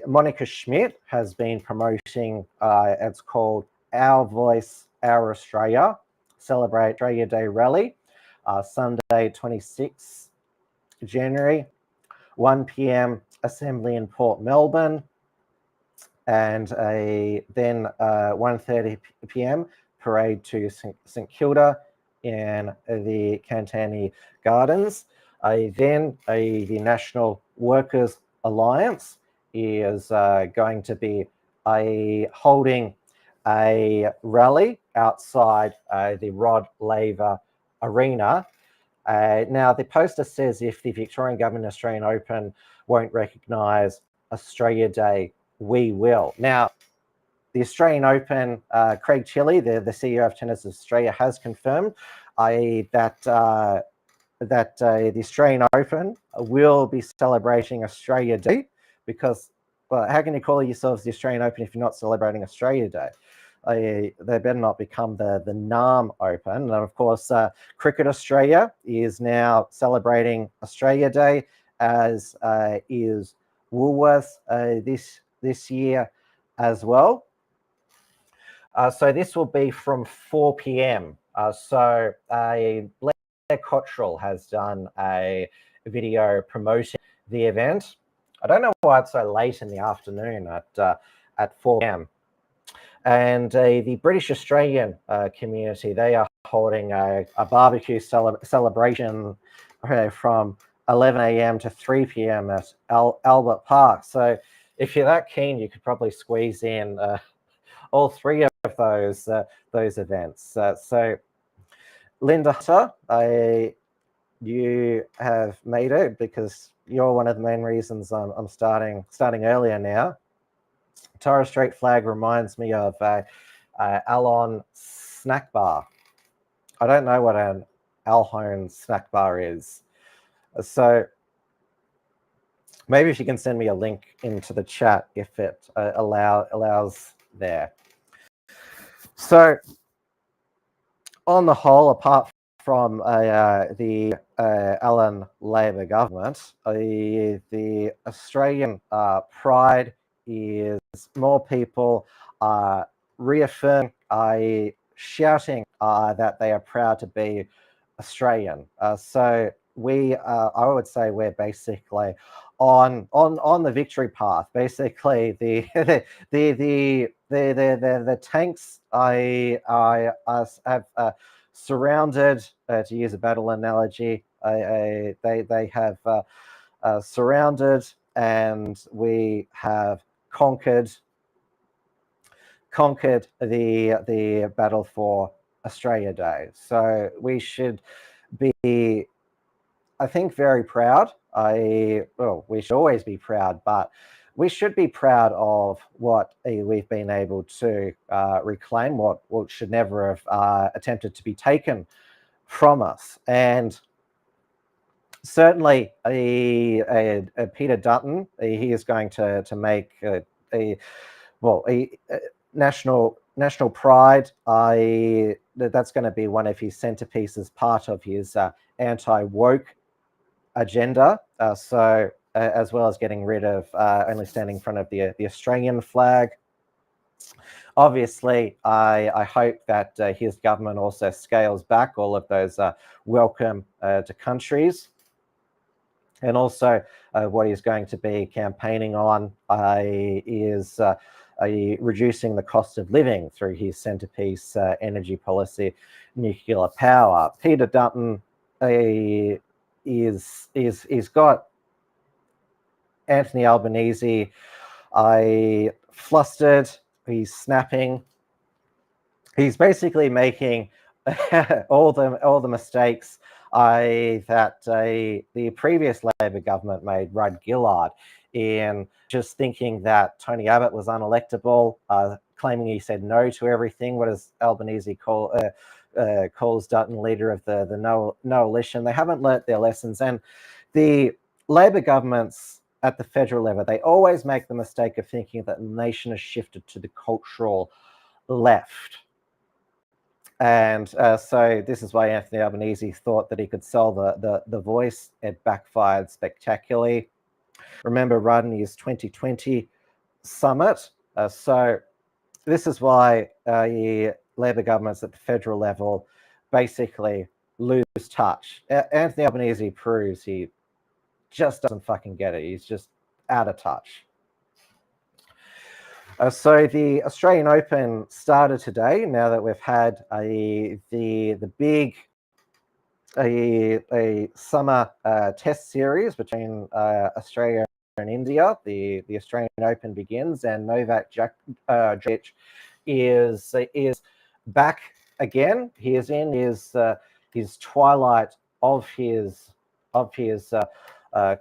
Monica Schmidt has been promoting, it's called Our Voice, Our Australia, Celebrate Australia Day Rally. Sunday, 26th January, 1 p.m. assembly in Port Melbourne, and then 1:30 p.m. parade to St Kilda in the Cantani Gardens. Then the National Workers Alliance is going to be holding a rally outside the Rod Laver Arena. Now, the poster says if the Victorian Government Australian Open won't recognise Australia Day, we will. Now, the Australian Open, Craig Tilley, the CEO of Tennis Australia, has confirmed that the Australian Open will be celebrating Australia Day, because, well, how can you call yourselves the Australian Open if you're not celebrating Australia Day? They better not become the NAM Open. And of course, Cricket Australia is now celebrating Australia Day, as is Woolworths this year as well. So this will be from 4 p.m. So Blair Cottrell has done a video promoting the event. I don't know why it's so late in the afternoon at 4 p.m. And the British Australian community, they are holding a barbecue celebration from 11 a.m. to 3 p.m. at Albert Park. So if you're that keen, you could probably squeeze in all three of those events. So Linda Hunter, you have made it, because you're one of the main reasons I'm starting earlier now. Torres Strait flag reminds me of Alon snack bar. I don't know what an Alhone snack bar is. So maybe if you can send me a link into the chat if it allows there. So on the whole, apart from the Allen Labor government, the Australian pride is more people reaffirming, shouting that they are proud to be Australian. So I would say we're basically on the victory path. Basically, the tanks have surrounded, to use a battle analogy, they have surrounded, and we have conquered the battle for Australia Day. So we should be, I think, very proud. We should always be proud, but we should be proud of what we've been able to reclaim, what should never have attempted to be taken from us. And certainly Peter Dutton, he is going to make a national pride. That's going to be one of his centerpieces, part of his anti-woke agenda. So as well as getting rid of only standing in front of the Australian flag. Obviously, I hope that his government also scales back all of those welcome to countries. And also what he's going to be campaigning on is reducing the cost of living through his centerpiece energy policy, nuclear power. Peter Dutton is got Anthony Albanese flustered. He's snapping. He's basically making all the mistakes that the previous Labor government made, Rudd Gillard, in just thinking that Tony Abbott was unelectable, claiming he said no to everything. What does Albanese calls Dutton leader of the coalition? They haven't learnt their lessons. And the Labor governments at the federal level, they always make the mistake of thinking that the nation has shifted to the cultural left. And so this is why Anthony Albanese thought that he could sell the voice. It backfired spectacularly. Remember Rodney's 2020 summit. So this is why Labor governments at the federal level basically lose touch. Anthony Albanese proves he just doesn't fucking get it. He's just out of touch. So the Australian Open started today. Now that we've had the big summer test series between Australia and India, the Australian Open begins, and Novak Djokovic is back again. He is in his twilight of his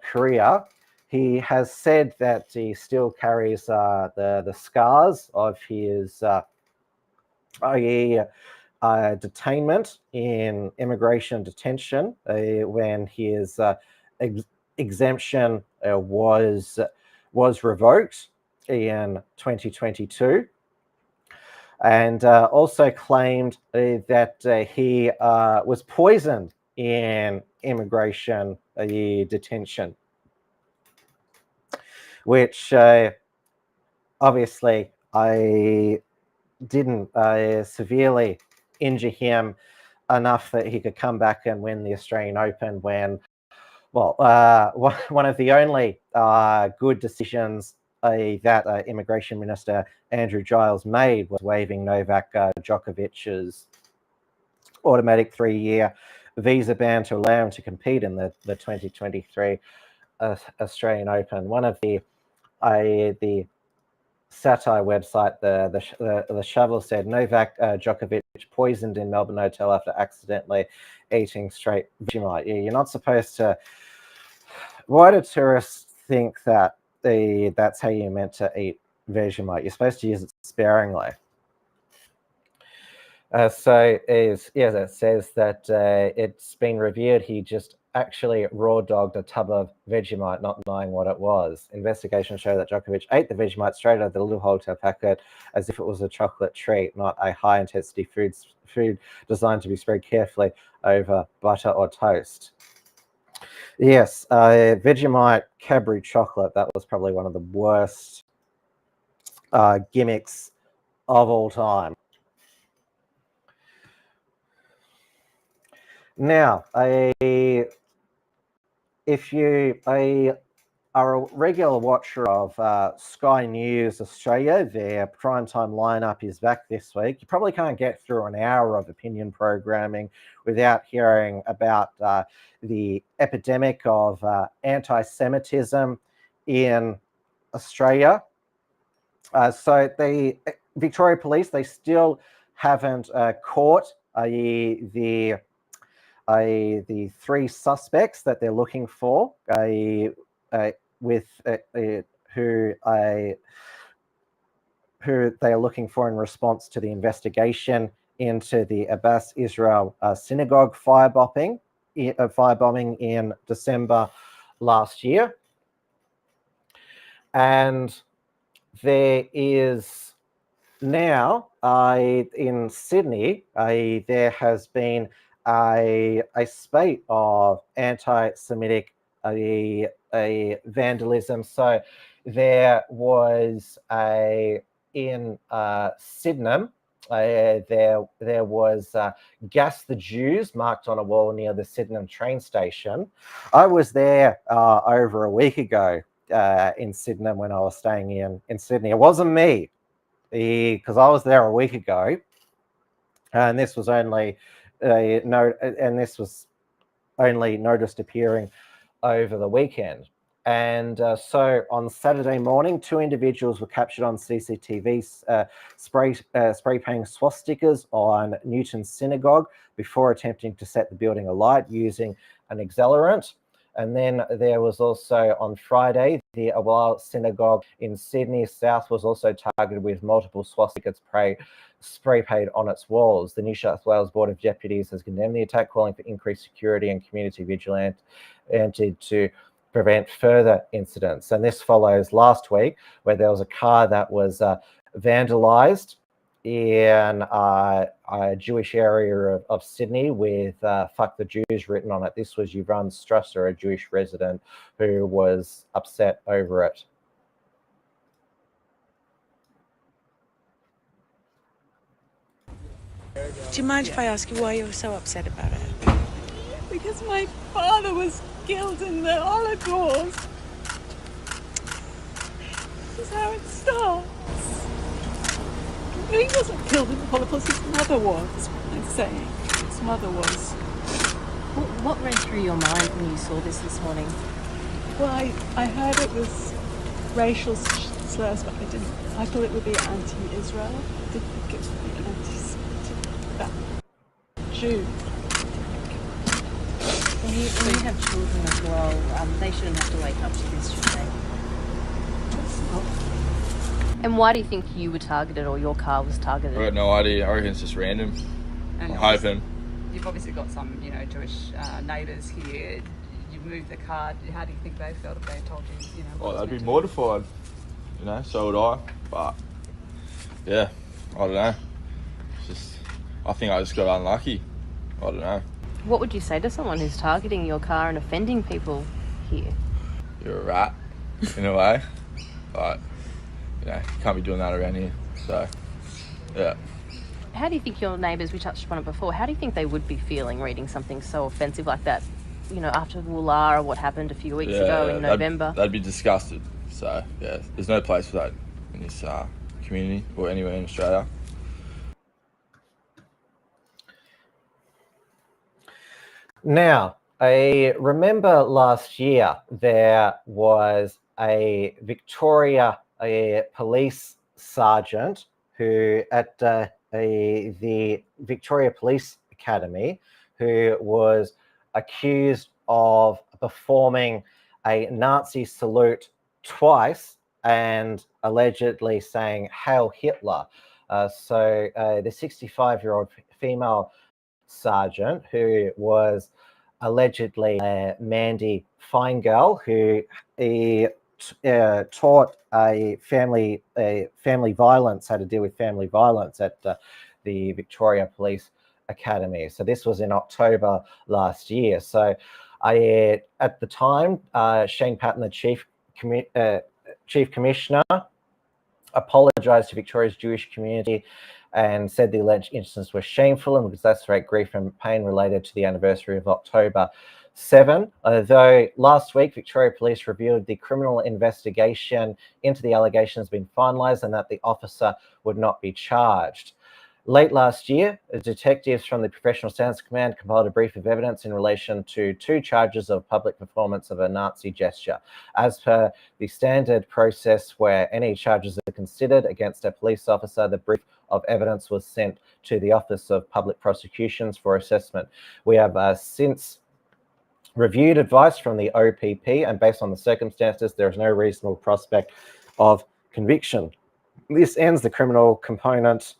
career. he has said that he still carries the scars of his detainment in immigration detention when his exemption was revoked in 2022, and also claimed that he was poisoned in immigration detention, which obviously I didn't severely injure him enough that he could come back and win the Australian Open when, well, one of the only good decisions that Immigration Minister Andrew Giles made was waiving Novak Djokovic's automatic 3-year visa ban to allow him to compete in the 2023 Australian Open. One of the satire website, the Shovel, said Novak Djokovic poisoned in Melbourne hotel after accidentally eating straight Vegemite. You're not supposed to. Why do tourists think that that's how you're meant to eat Vegemite? You're supposed to use it sparingly. So it says that it's been revealed he just actually raw dogged a tub of Vegemite, not knowing what it was. Investigations show that Djokovic ate the Vegemite straight out of the little hotel packet as if it was a chocolate treat, not a high-intensity food designed to be spread carefully over butter or toast. Yes, Vegemite Cadbury chocolate, that was probably one of the worst gimmicks of all time. Now, if you are a regular watcher of Sky News Australia, their primetime lineup is back this week. You probably can't get through an hour of opinion programming without hearing about the epidemic of anti-Semitism in Australia. So the Victoria Police, they still haven't caught the 3 suspects that they're looking for, who they are looking for in response to the investigation into the Abbas Israel synagogue firebombing in December last year. And there is now in Sydney, there has been a spate of anti-Semitic vandalism. So there was in Sydenham, there was Gas the Jews marked on a wall near the Sydenham train station. I was there over a week ago in Sydenham when I was staying in Sydney. It wasn't me, because I was there a week ago, and this was only noticed appearing over the weekend. And so on Saturday morning, 2 individuals were captured on CCTV spray painting swastikas on Newton Synagogue before attempting to set the building alight using an accelerant. And then there was also on Friday, the Awal Synagogue in Sydney South was also targeted with multiple swastikas spray painted on its walls. The New South Wales Board of Deputies has condemned the attack, calling for increased security and community vigilance to prevent further incidents. And this follows last week, where there was a car that was vandalized in a Jewish area of Sydney with "fuck the Jews" written on it. This was Yvonne Strasser, a Jewish resident who was upset over it. Do you mind if I ask you why you're so upset about it? Because my father was killed in the Holocaust. This is how it starts. No, he wasn't killed in the Holocaust, his mother was, I'm saying. His mother was. What ran through your mind when you saw this morning? Well, I heard it was racial slurs, but I thought it would be anti-Israel. I didn't think it would be anti-Semitic. That Jew. And you have children as well. They shouldn't have to wake up to this, should they? And why do you think you were targeted or your car was targeted? I got no idea. I reckon it's just random. And I'm hoping. You've obviously got some, Jewish neighbours here. You've moved the car. How do you think they felt if they told you, Oh, they'd be mortified. So would I. But yeah, I don't know. I think I just got unlucky. I don't know. What would you say to someone who's targeting your car and offending people here? You're a rat, in a way. But, you can't be doing that around here. So, yeah. How do you think your neighbours, we touched upon it before, how do you think they would be feeling reading something so offensive like that? After Woollahra, what happened a few weeks ago in November? They'd be disgusted. So, yeah, there's no place for that in this community or anywhere in Australia. Now, I remember last year there was a Victoria police sergeant who at the Victoria Police Academy who was accused of performing a Nazi salute twice and allegedly saying Hail Hitler. So the 65-year-old female sergeant who was allegedly Mandy Feingold, who taught family violence, how to deal with family violence at the Victoria Police Academy. So this was in October last year. So at the time, Shane Patton, the Chief Commissioner, apologised to Victoria's Jewish community and said the alleged incidents were shameful and would exacerbate grief and pain related to the anniversary of October 7. Although last week, Victoria Police revealed the criminal investigation into the allegations has been finalised and that the officer would not be charged. Late last year, detectives from the Professional Standards Command compiled a brief of evidence in relation to 2 charges of public performance of a Nazi gesture. As per the standard process where any charges are considered against a police officer, the brief of evidence was sent to the Office of Public Prosecutions for assessment. We have since reviewed advice from the OPP, and based on the circumstances, there is no reasonable prospect of conviction. This ends the criminal component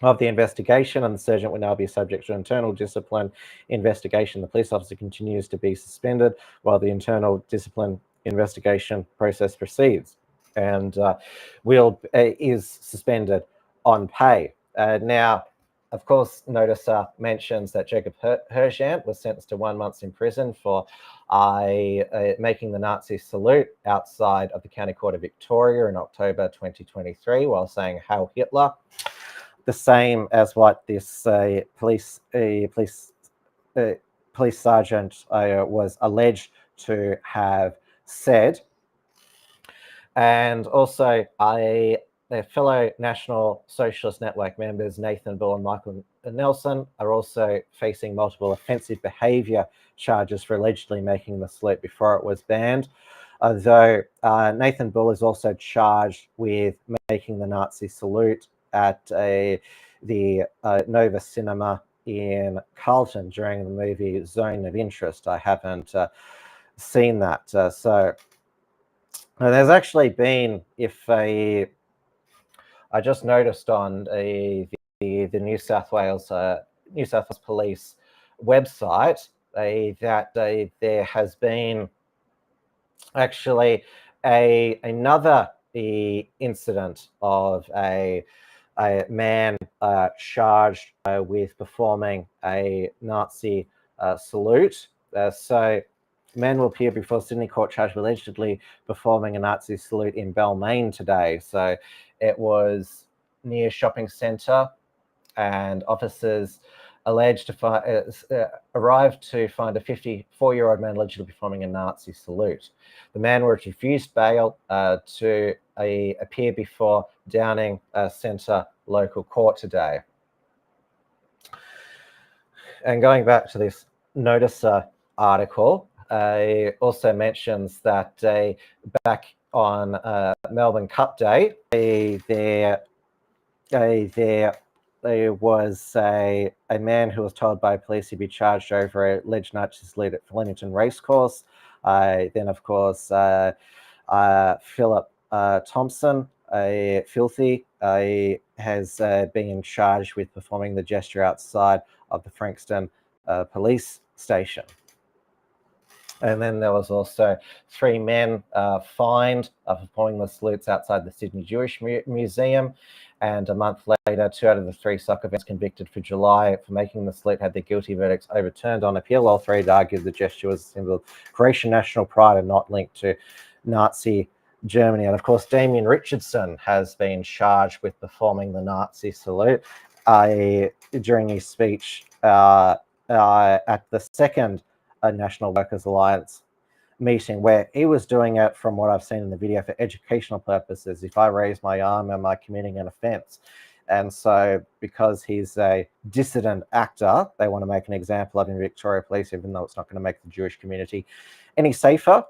of the investigation, and the sergeant will now be subject to internal discipline investigation. The police officer continues to be suspended while the internal discipline investigation process proceeds, and is suspended on pay. Now, of course, notice mentions that Jacob Hershant was sentenced to 1 month in prison for making the Nazi salute outside of the County Court of Victoria in October 2023 while saying Hail Hitler. The same as what this police sergeant was alleged to have said. And also, their fellow National Socialist Network members, Nathan Bull and Michael Nelson, are also facing multiple offensive behaviour charges for allegedly making the salute before it was banned. Although Nathan Bull is also charged with making the Nazi salute at the Nova Cinema in Carlton during the movie Zone of Interest. I haven't seen that. So there's actually been, I just noticed on the New South Wales Police website that there has been actually another incident of a man charged with performing a Nazi salute. So man will appear before Sydney Court charged with allegedly performing a Nazi salute in Balmain today. So it was near shopping centre, and officers alleged to arrived to find a 54-year-old man allegedly performing a Nazi salute. The man was refused bail to appear before Downing Centre local court today. And going back to this Noticer article, also mentions that back on Melbourne Cup Day, their there was a man who was told by police he'd be charged over an alleged Nazi salute at Flemington Racecourse. Then, of course, Philip Thompson, a filthy, has been charged with performing the gesture outside of the Frankston police station. And then there was also 3 men fined for performing the salutes outside the Sydney Jewish Museum. And a month later, 2 out of the 3 soccer fans convicted for July for making the salute had their guilty verdicts overturned on appeal. All 3 had argued the gesture was a symbol of Croatian national pride and not linked to Nazi Germany. And of course, Damien Richardson has been charged with performing the Nazi salute during his speech at the second National Workers Alliance meeting, where he was doing it, from what I've seen in the video, for educational purposes. If I raise my arm, am I committing an offence? And so because he's a dissident actor, they want to make an example of him in Victoria Police, even though it's not going to make the Jewish community any safer.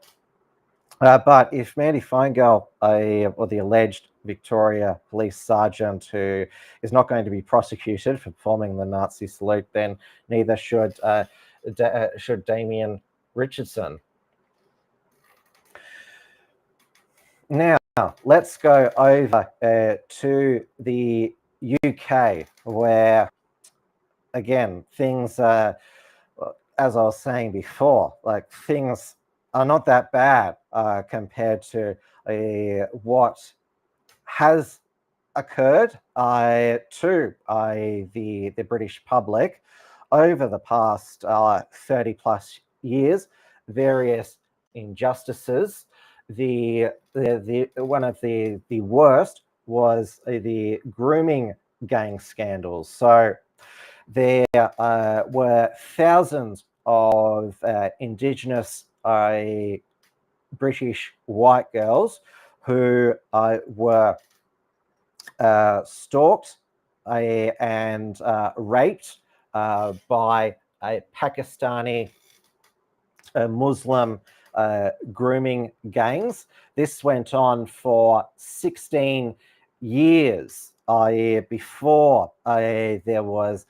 But if Mandy Feingold, or the alleged Victoria Police Sergeant, who is not going to be prosecuted for performing the Nazi salute, then neither should Damien Richardson. Now, let's go over to the UK, where, again, things, as I was saying before, like, things are not that bad compared to what has occurred to the British public over the past 30 plus years. Various injustices. One of the worst was the grooming gang scandals. So there were thousands of Indigenous British white girls who were stalked and raped by a Pakistani Muslim grooming gangs. This went on for 16 years before there was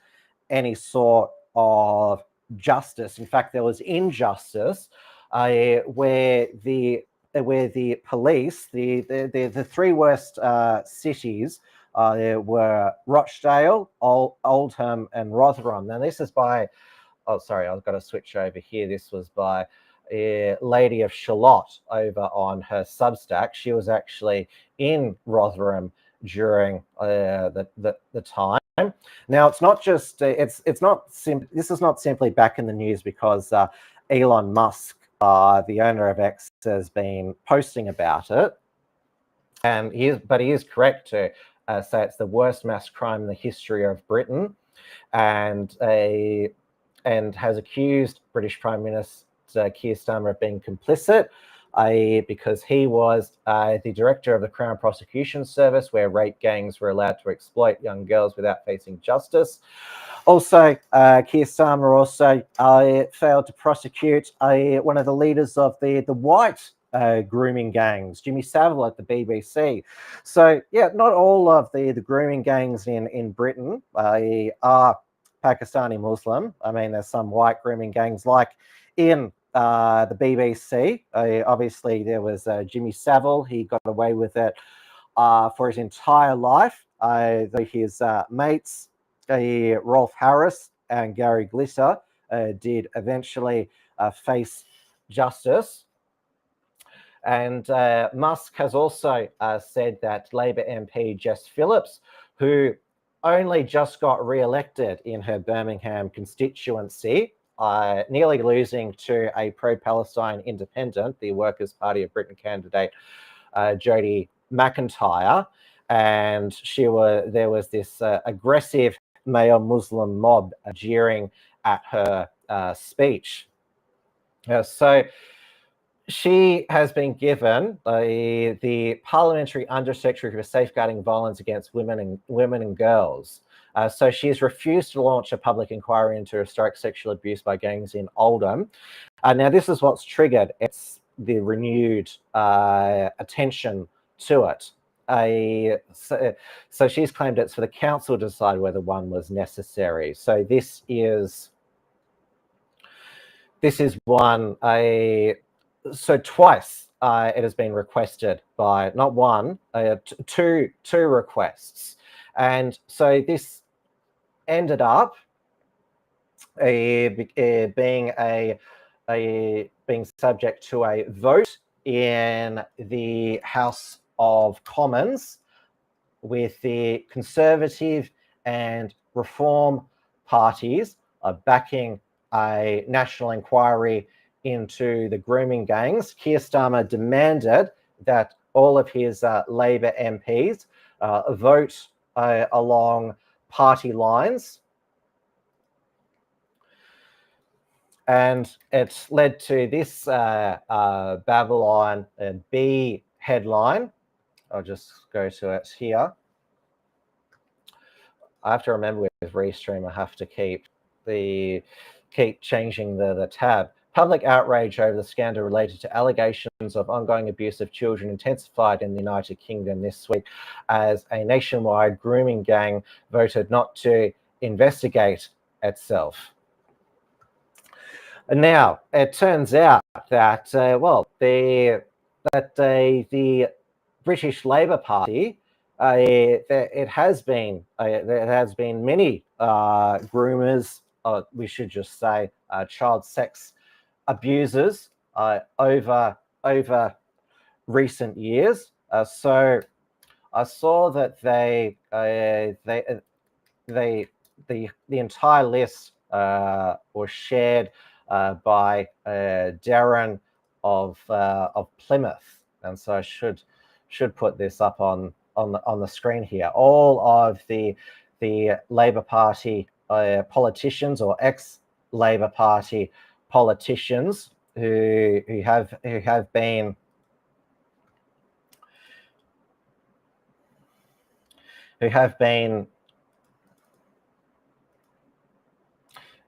any sort of justice. In fact, there was injustice where the police, the 3 worst cities were Rochdale, Oldham, and Rotherham. Now, this is by, oh, sorry, I've got to switch over here. This was by Lady of Shalott over on her Substack. She was actually in Rotherham during the time. Now, it's not just this is not simply back in the news because Elon Musk, the owner of X, has been posting about it, and he is correct to say it's the worst mass crime in the history of Britain, and has accused British Prime Minister Keir Starmer of being complicit, because he was the director of the Crown Prosecution Service, where rape gangs were allowed to exploit young girls without facing justice. Also, Keir Starmer also failed to prosecute one of the leaders of the white grooming gangs, Jimmy Savile, at the BBC. So, yeah, not all of the grooming gangs in Britain are Pakistani Muslim. I mean, there's some white grooming gangs, like in the BBC. Obviously, there was Jimmy Savile. He got away with it for his entire life. His mates, Rolf Harris and Gary Glitter, did eventually face justice. And Musk has also said that Labor MP Jess Phillips, who only just got re-elected in her Birmingham constituency, nearly losing to a pro-Palestine independent, the Workers' Party of Britain candidate, Jodie McIntyre, and there was this aggressive male Muslim mob jeering at her speech. So she has been given the Parliamentary Undersecretary for Safeguarding Violence Against Women and Girls. So she has refused to launch a public inquiry into historic sexual abuse by gangs in Oldham. Now, this is what's triggered. It's the renewed attention to it. so she's claimed it's for the council to decide whether one was necessary. So this is one, so twice it has been requested by, not one, two requests. And so this ended up being subject to a vote in the House of Commons, with the Conservative and Reform parties backing a national inquiry into the grooming gangs. Keir Starmer demanded that all of his Labor MPs vote along party lines. And it led to this Babylon B headline. I'll just go to it here. I have to remember with Restream, I have to keep changing the tab. Public outrage over the scandal related to allegations of ongoing abuse of children intensified in the United Kingdom this week as a nationwide grooming gang voted not to investigate itself. Now, it turns out that, the British Labour Party, there has been many groomers, we should just say child sex abusers over recent years. So I saw that the entire list was shared by Darren of Plymouth, and so I should put this up on the screen here. All of the Labour Party politicians or ex-Labour Party politicians who have been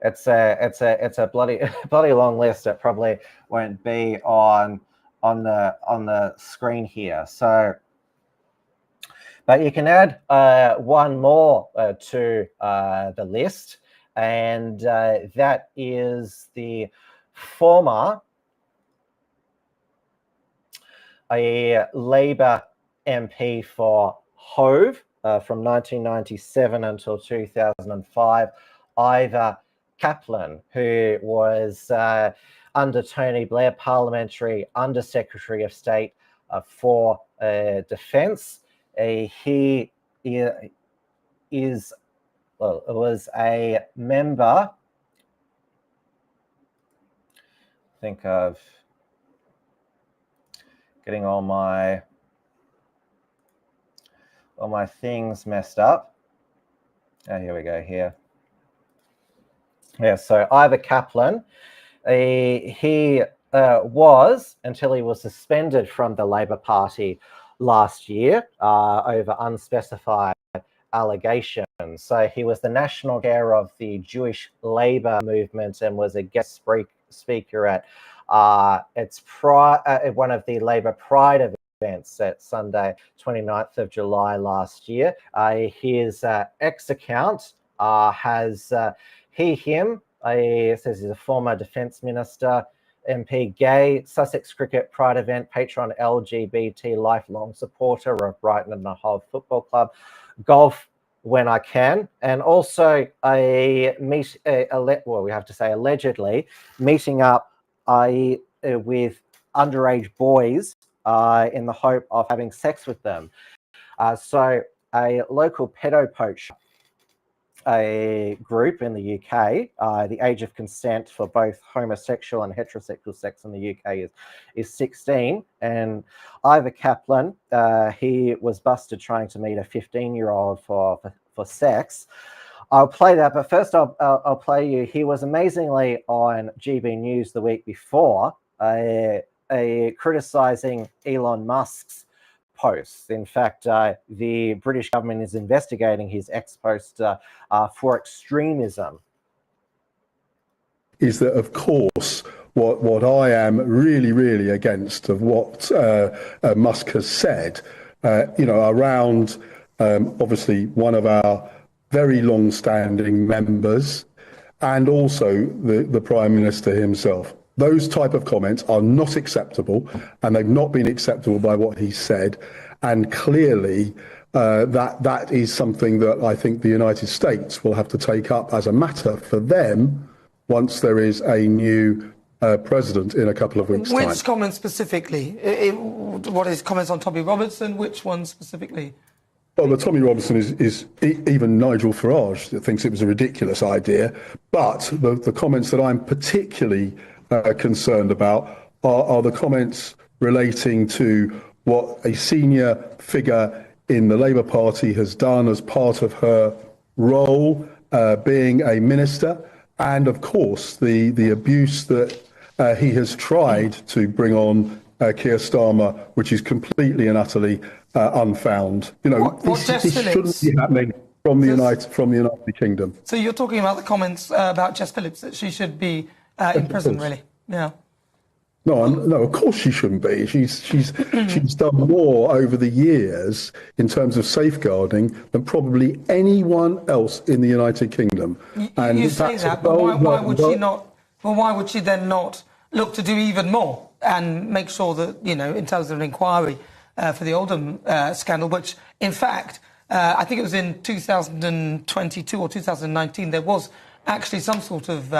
it's a bloody long list. It probably won't be on the screen here. So, but you can add one more to the list, and that is the former Labour MP for Hove from 1997 until 2005, Ivor Kaplan, who was under Tony Blair Parliamentary Under Secretary of State for Defence. He was a member. Think of getting all my things messed up. Oh, here we go here. Yeah, so Ivor Kaplan, he was, until he was suspended from the Labour Party last year over unspecified allegations. So he was the national chair of the Jewish Labour movement and was a guest speaker at one of the Labour Pride events at Sunday, 29th of July last year. His X account has him. It says he's a former Defence Minister, MP, gay, Sussex Cricket Pride event, patron LGBT, lifelong supporter of Brighton and the Hove Football Club, golf when I can, and also allegedly meeting up with underage boys in the hope of having sex with them. So a local pedo poacher, a group in the UK, the age of consent for both homosexual and heterosexual sex in the UK is 16. And Ivor Kaplan, he was busted trying to meet a 15-year-old for sex. I'll play that, but first I'll play you. He was amazingly on GB News the week before, criticising Elon Musk's posts. In fact, the British government is investigating his ex-post for extremism. Is that, of course, what I am really, really against of what Musk has said around obviously one of our very long-standing members, and also the Prime Minister himself. Those type of comments are not acceptable, and they've not been acceptable by what he said. And clearly, that is something that I think the United States will have to take up as a matter for them once there is a new president in a couple of weeks' time. Which comments specifically? What is comments on Tommy Robertson? Which one specifically? Well, the Tommy Robinson is even Nigel Farage that thinks it was a ridiculous idea. But the comments that I'm particularly concerned about are the comments relating to what a senior figure in the Labour Party has done as part of her role being a minister, and of course the abuse that he has tried to bring on Keir Starmer, which is completely and utterly unfound. This shouldn't be happening from the United Kingdom. So you're talking about the comments about Jess Phillips, that she should be in prison, really? Yeah. No, of course she shouldn't be. She's done more over the years in terms of safeguarding than probably anyone else in the United Kingdom. And you say that, but why would she not? Well, why would she then not look to do even more and make sure that, in terms of an inquiry for the Oldham scandal, which in fact I think it was in 2022 or 2019 there was actually some sort of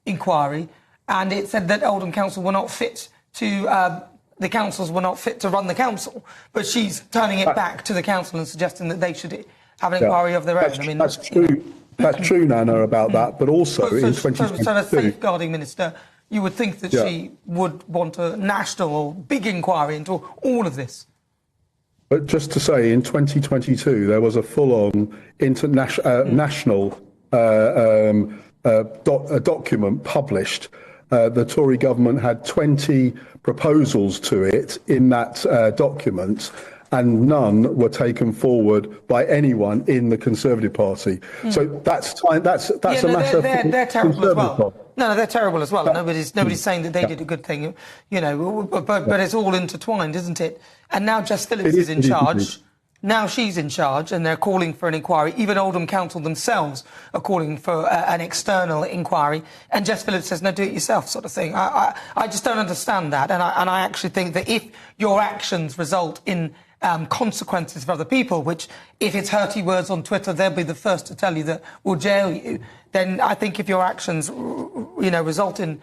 inquiry. And it said that Oldham Council were not fit to, the councils were not fit to run the council. But she's turning it back to the council and suggesting that they should have an inquiry of their own. That's true. That's true, Nana, about that. But also in 2022... So a safeguarding minister, you would think that she would want a national or big inquiry into all of this. But just to say, in 2022, there was a full-on national document published. The Tory government had 20 proposals to it in that document, and none were taken forward by anyone in the Conservative Party. So that's a matter. They're terrible as well. No, they're terrible as well. Nobody's saying that they did a good thing, but it's all intertwined, isn't it? And now Jess Phillips is in charge. Now she's in charge, and they're calling for an inquiry. Even Oldham Council themselves are calling for an external inquiry. And Jess Phillips says, no, do it yourself, sort of thing. I just don't understand that. And I actually think that if your actions result in consequences for other people, which if it's hurty words on Twitter, they'll be the first to tell you that will jail you, then I think if your actions, result in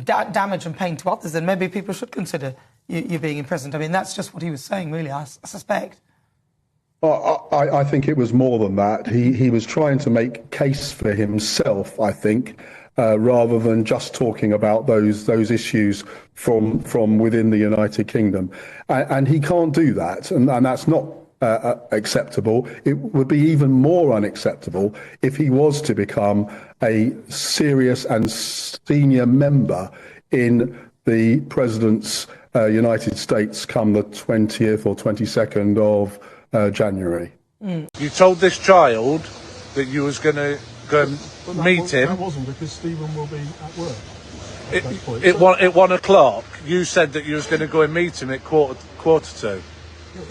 damage and pain to others, then maybe people should consider you being imprisoned. I mean, that's just what he was saying, really, I suspect. I think it was more than that. He was trying to make case for himself, I think, rather than just talking about those issues from within the United Kingdom. And he can't do that, and that's not acceptable. It would be even more unacceptable if he was to become a serious and senior member in the President's United States come the 20th or 22nd of January. You told this child that you was going to go and meet him. That wasn't, because Stephen will be at work. At 1 o'clock, you said that you was going to go and meet him at quarter to.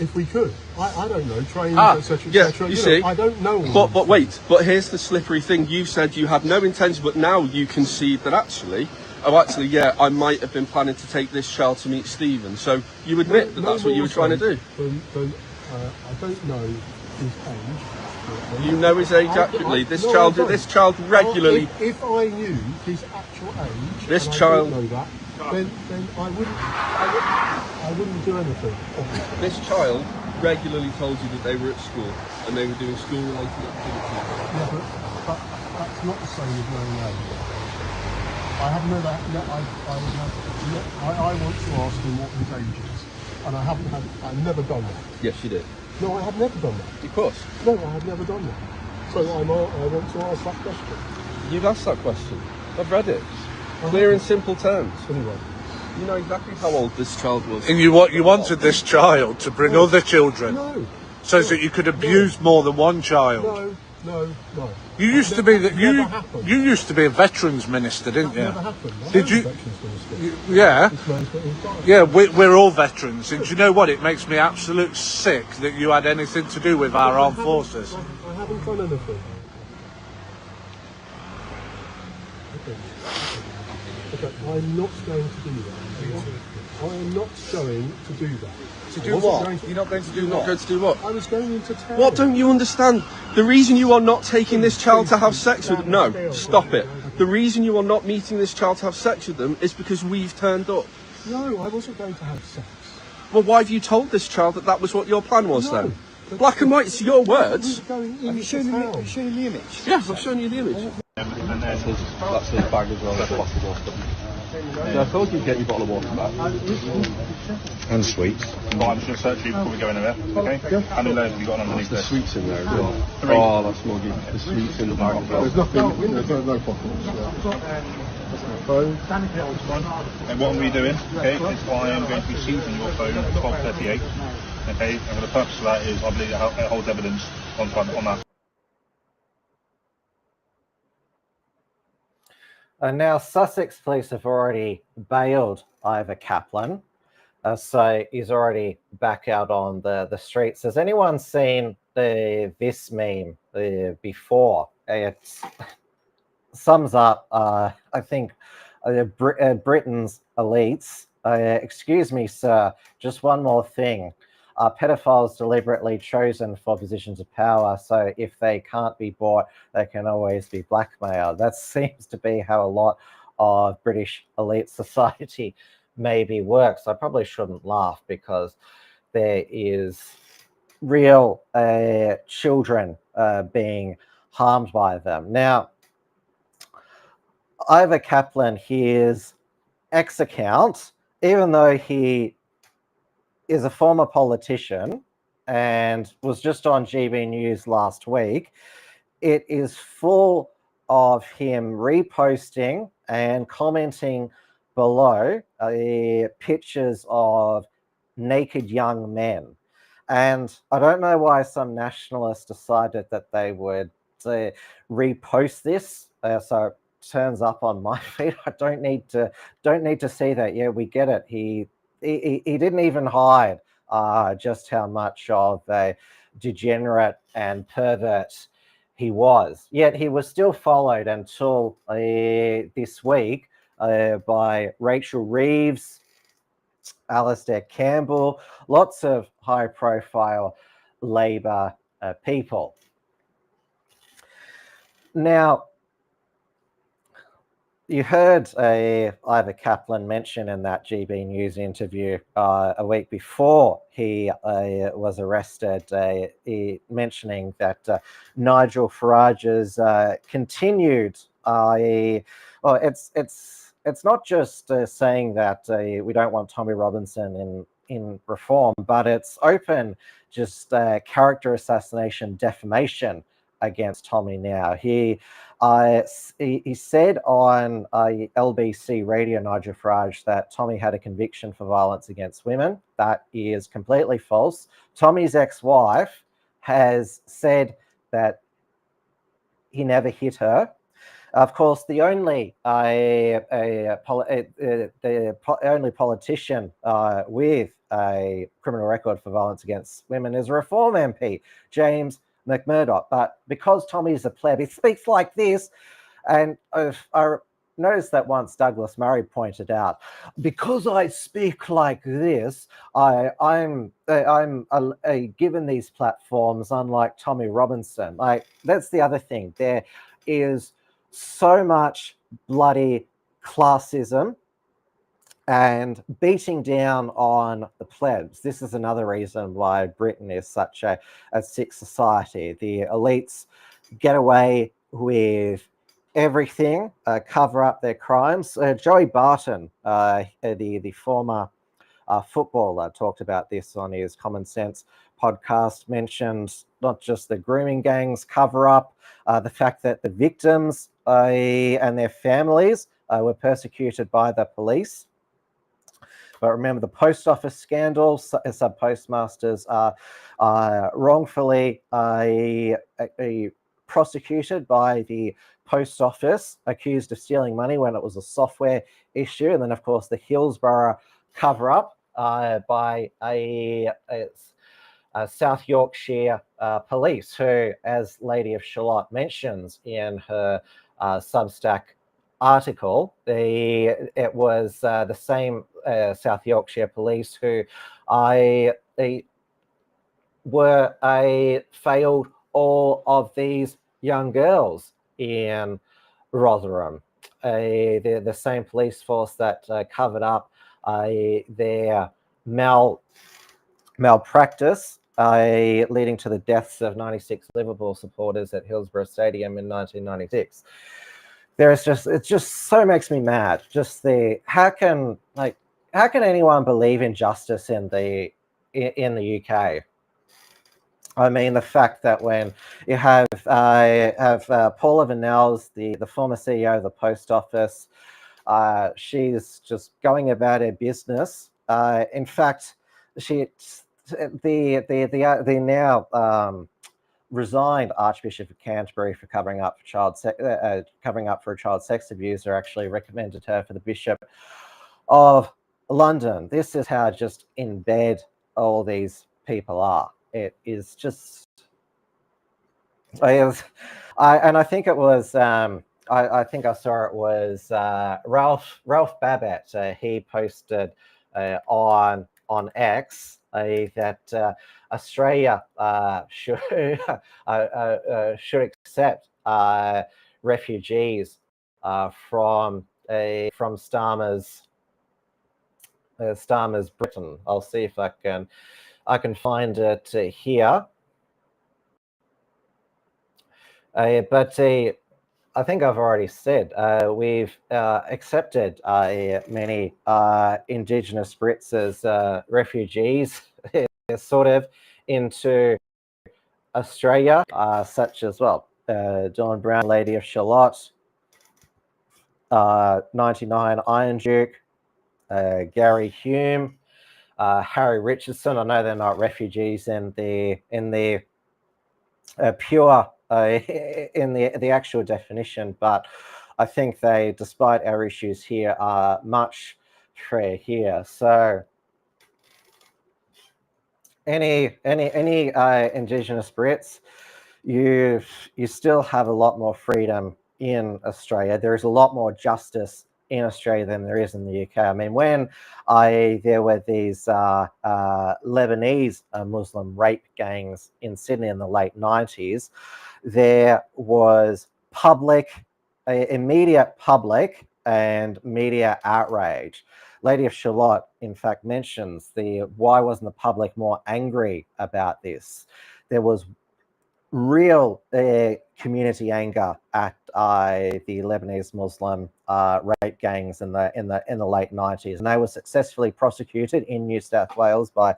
If we could. I don't know, trains, etc. Yeah, you see. I don't know. But wait, here's the slippery thing. You said you had no intention, but now you concede that actually, I might have been planning to take this child to meet Stephen. So you admit that that's what you were trying to do. I don't know his age. You know his age accurately. This child regularly. If I knew his actual age, this child. Know that, then I wouldn't do anything. Obviously. This child regularly told you that they were at school and they were doing school-related activities. Yeah, but that's not the same as knowing age. I want to ask him what his age is. And I've never done that. Yes, you did. No, I have never done that. Of course. No, I have never done that. So I want to ask that question. You've asked that question. I've read it. Clear and simple terms. Anyway. You know exactly how old this child was. And you wanted this child to bring other children. No. So that you could abuse more than one child. No. You used to be you used to be a veterans minister, didn't you? Never happened. Did you? Yeah. Yeah, we're all veterans, and do you know what? It makes me absolute sick that you had anything to do with our armed forces. I haven't done anything. Okay, I'm not going to do that. I am not going to do that. To do what? You're not going to do what? Not going to do what? I was going into town. What don't you understand? The reason you are not taking this child to have sex with them, no, stop it. The reason you are not meeting this child to have sex with them is because we've turned up. No, I wasn't going to have sex. Well, why have you told this child that was what your plan was then? Black and white, it's your words. Have you shown the image? Yes, I've shown you the image. And then that's his bag as well, if possible. So I thought you'd get your bottle of water back. And sweets. Right, I'm just going to search you before we go anywhere, okay? How many layers have you got underneath the this? Sweets in there as well. 3. Oh, that's smoggy. The sweets in the bag as well. There's nothing, there's no bottles. Phone. And what I'm going to be doing, okay, is I am going to be seizing your phone at 12:38, okay? And for the purpose of that is, I believe it holds evidence on that. And now Sussex police have already bailed Ivor Kaplan, so he's already back out on the streets. Has anyone seen this meme before? It sums up, I think, Britain's elites. Excuse me, sir, just one more thing. Pedophiles deliberately chosen for positions of power, so if they can't be bought, they can always be blackmailed. That seems to be how a lot of British elite society maybe works. I probably shouldn't laugh because there is real children being harmed by them. Now, Ivor Kaplan, his ex-account, even though he is a former politician and was just on GB News last week, it is full of him reposting and commenting below pictures of naked young men. And I don't know why some nationalists decided that they would repost this. So it turns up on my feed. I don't need to see that. Yeah, we get it. He didn't even hide just how much of a degenerate and pervert he was. Yet he was still followed until this week by Rachel Reeves, Alistair Campbell, lots of high-profile Labor people. Now, you heard Ivor Kaplan mention in that GB News interview a week before he was arrested, mentioning that Nigel Farage's continued. Well, it's not just saying that we don't want Tommy Robinson in reform, but it's open just character assassination, defamation against Tommy now. He said on LBC Radio, Nigel Farage, that Tommy had a conviction for violence against women. That is completely false. Tommy's ex-wife has said that he never hit her. Of course, the only politician with a criminal record for violence against women is a Reform MP, James McMurdoch. But because Tommy's a pleb, he speaks like this. And I noticed that once Douglas Murray pointed out, because I speak like this, I'm given these platforms, unlike Tommy Robinson. Like, that's the other thing. There is so much bloody classism and beating down on the plebs. This is another reason why Britain is such a sick society. The elites get away with everything, cover up their crimes. Joey Barton, the former footballer, talked about this on his Common Sense podcast, mentioned not just the grooming gangs cover up, the fact that the victims and their families were persecuted by the police. But remember the post office scandal, sub postmasters are wrongfully prosecuted by the post office, accused of stealing money when it was a software issue. And then, of course, the Hillsborough cover-up by a South Yorkshire police, who, as Lady of Shalott mentions in her Substack article, it was the same South Yorkshire police who failed all of these young girls in Rotherham. The same police force that covered up their malpractice leading to the deaths of 96 Liverpool supporters at Hillsborough Stadium in 1996. It just so makes me mad. Just how can anyone believe in justice in the UK? I mean, the fact that when you have Paula Vanells, the former CEO of the Post Office, she's just going about her business. In fact, the now resigned Archbishop of Canterbury for covering up for a child sex abuser actually recommended her for the Bishop of London. This is how just in bed all these people are. It is just, and I think it was, I think I saw it was Ralph Babbitt. He posted on X that Australia should accept refugees from Starmer's Britain. I'll see if I can find it here. But I think I've already said we've accepted many Indigenous Brits as refugees, sort of, into Australia, such as, well, Dawn Brown, Lady of Shalott, 99 Iron Duke, Gary Hume, Harry Richardson. I know they're not refugees in the pure in the actual definition, but I think they, despite our issues here, are much freer here. So any Indigenous Brits, you still have a lot more freedom in Australia. There is a lot more justice in Australia than there is in the UK. I mean, when there were these Lebanese Muslim rape gangs in Sydney in the late 90s, there was immediate public and media outrage. Lady of Shalott, in fact, mentions why wasn't the public more angry about this? There was real community anger at the Lebanese Muslim rape gangs in the late 90s, and they were successfully prosecuted in New South Wales by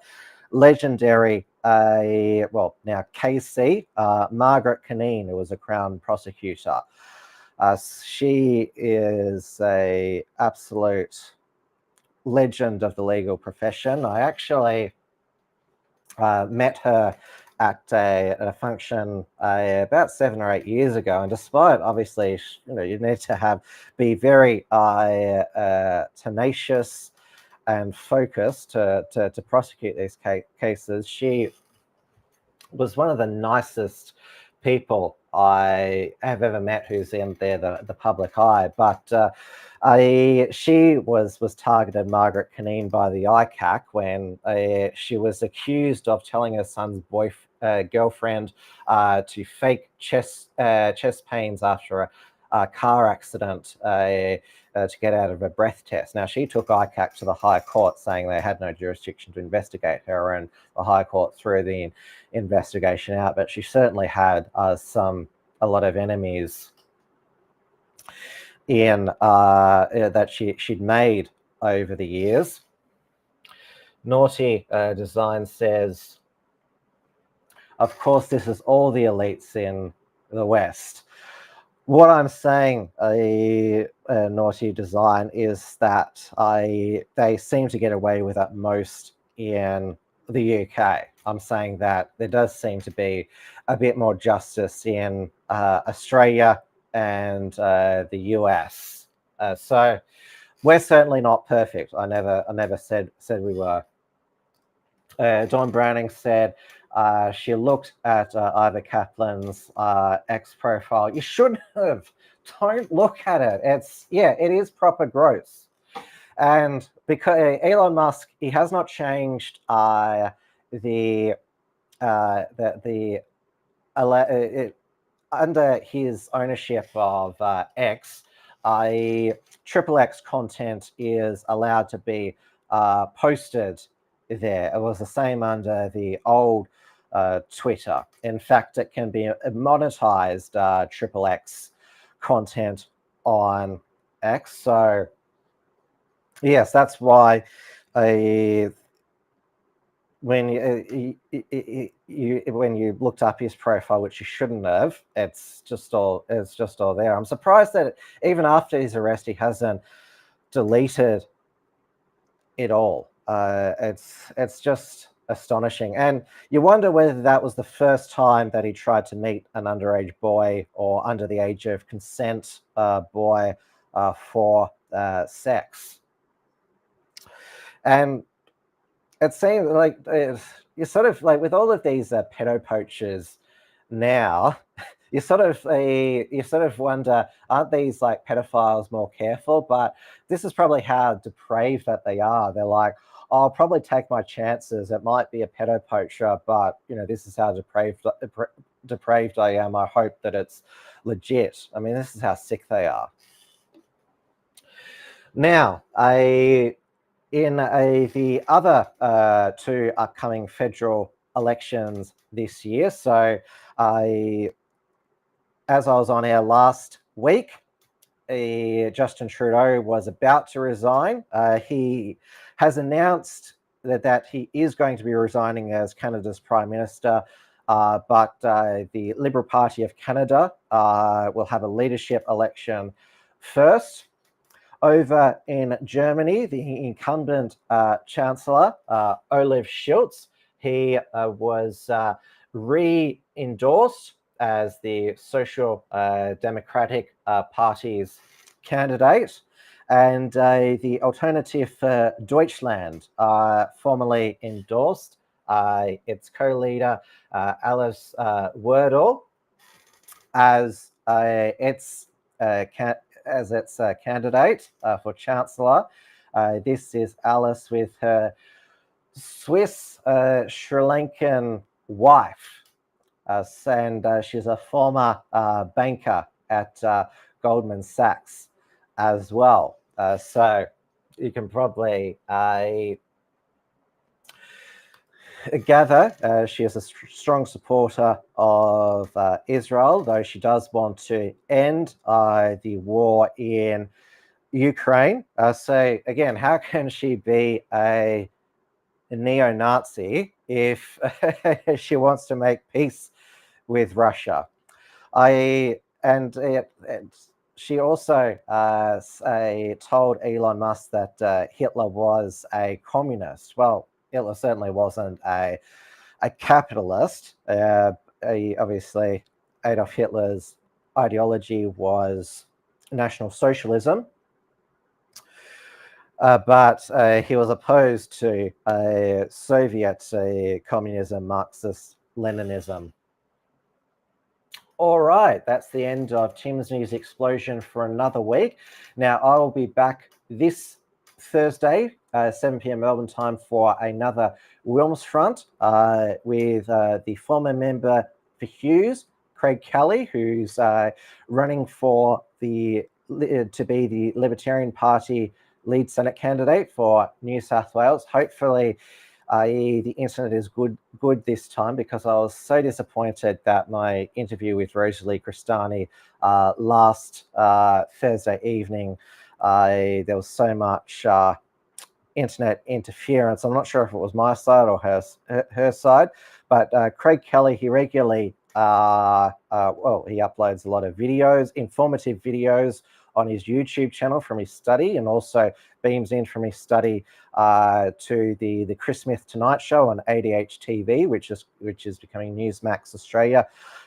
legendary, now KC, Margaret Cunneen, who was a Crown prosecutor. She is a absolute legend of the legal profession. I actually met her at a function about 7 or 8 years ago, and despite, obviously, you need to be very tenacious and focused to prosecute these cases. She was one of the nicest people I have ever met who's in the public eye, but she was targeted, Margaret Cunneen, by the ICAC when she was accused of telling her son's girlfriend to fake chest pains after a car accident to get out of a breath test. Now, she took ICAC to the High Court, saying they had no jurisdiction to investigate her, and the High Court threw the investigation out. But she certainly had a lot of enemies in that she'd made over the years. Naughty Design says, of course, this is all the elites in the West. What I'm saying, Naughty Design, is that they seem to get away with it most in the UK. I'm saying that there does seem to be a bit more justice in Australia and the US. So we're certainly not perfect. I never said we were. Dawn Browning said she looked at Ivor Kaplan's X profile. You shouldn't have. Don't look at it. It is proper gross. And because Elon Musk, he has not changed under his ownership of X, XXX content is allowed to be posted there. It was the same under the old Twitter. In fact, it can be monetized XXX content on X. So yes, that's why when you looked up his profile, which you shouldn't have, it's just all there. I'm surprised that even after his arrest, he hasn't deleted it all. It's just astonishing, and you wonder whether that was the first time that he tried to meet an underage boy or under the age of consent boy for sex. And it seems like you're sort of like with all of these pedo poachers now, you sort of wonder, aren't these like pedophiles more careful? But this is probably how depraved that they are. They're like, I'll probably take my chances. It might be a pedo poacher, but this is how depraved I am. I hope that it's legit. I mean, this is how sick they are. Now, the other two upcoming federal elections this year. So, as I was on air last week, Justin Trudeau was about to resign. He has announced that he is going to be resigning as Canada's Prime Minister, but the Liberal Party of Canada will have a leadership election first. Over in Germany, the incumbent Chancellor, Olaf Scholz, he was re-endorsed as the Social Democratic Party's candidate, and the Alternative for Deutschland formally endorsed its co-leader Alice Werdel as its candidate for Chancellor. This is Alice with her Swiss Sri Lankan wife, and she's a former banker at Goldman Sachs as well. So you can probably gather she is a strong supporter of Israel, though she does want to end the war in Ukraine. So again, how can she be a neo-Nazi if she wants to make peace with Russia? She also told Elon Musk that Hitler was a communist. Well, Hitler certainly wasn't a capitalist. Obviously, Adolf Hitler's ideology was National Socialism, but he was opposed to Soviet communism, Marxist Leninism. All right, that's the end of Tim's News Explosion for another week. Now, I will be back this Thursday, 7 p.m. Melbourne time, for another Wilms front with the former member for Hughes, Craig Kelly, who's running for to be the Libertarian Party lead Senate candidate for New South Wales. Hopefully, the internet is good this time, because I was so disappointed that my interview with Rosalie Cristani last Thursday evening, there was so much internet interference. I'm not sure if it was my side or her side, but Craig Kelly, he regularly, he uploads a lot of videos, informative videos on his YouTube channel from his study, and also beams in from his study to the Chris Smith Tonight Show on ADH TV, which is becoming Newsmax Australia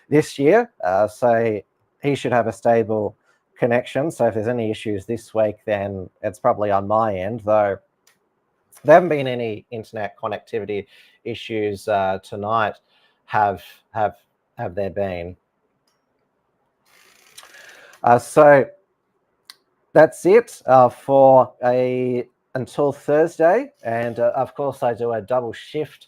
this year. So he should have a stable connection. So if there's any issues this week, then it's probably on my end, though there haven't been any internet connectivity issues tonight. Have there been? So that's it for until Thursday, and of course I do a double shift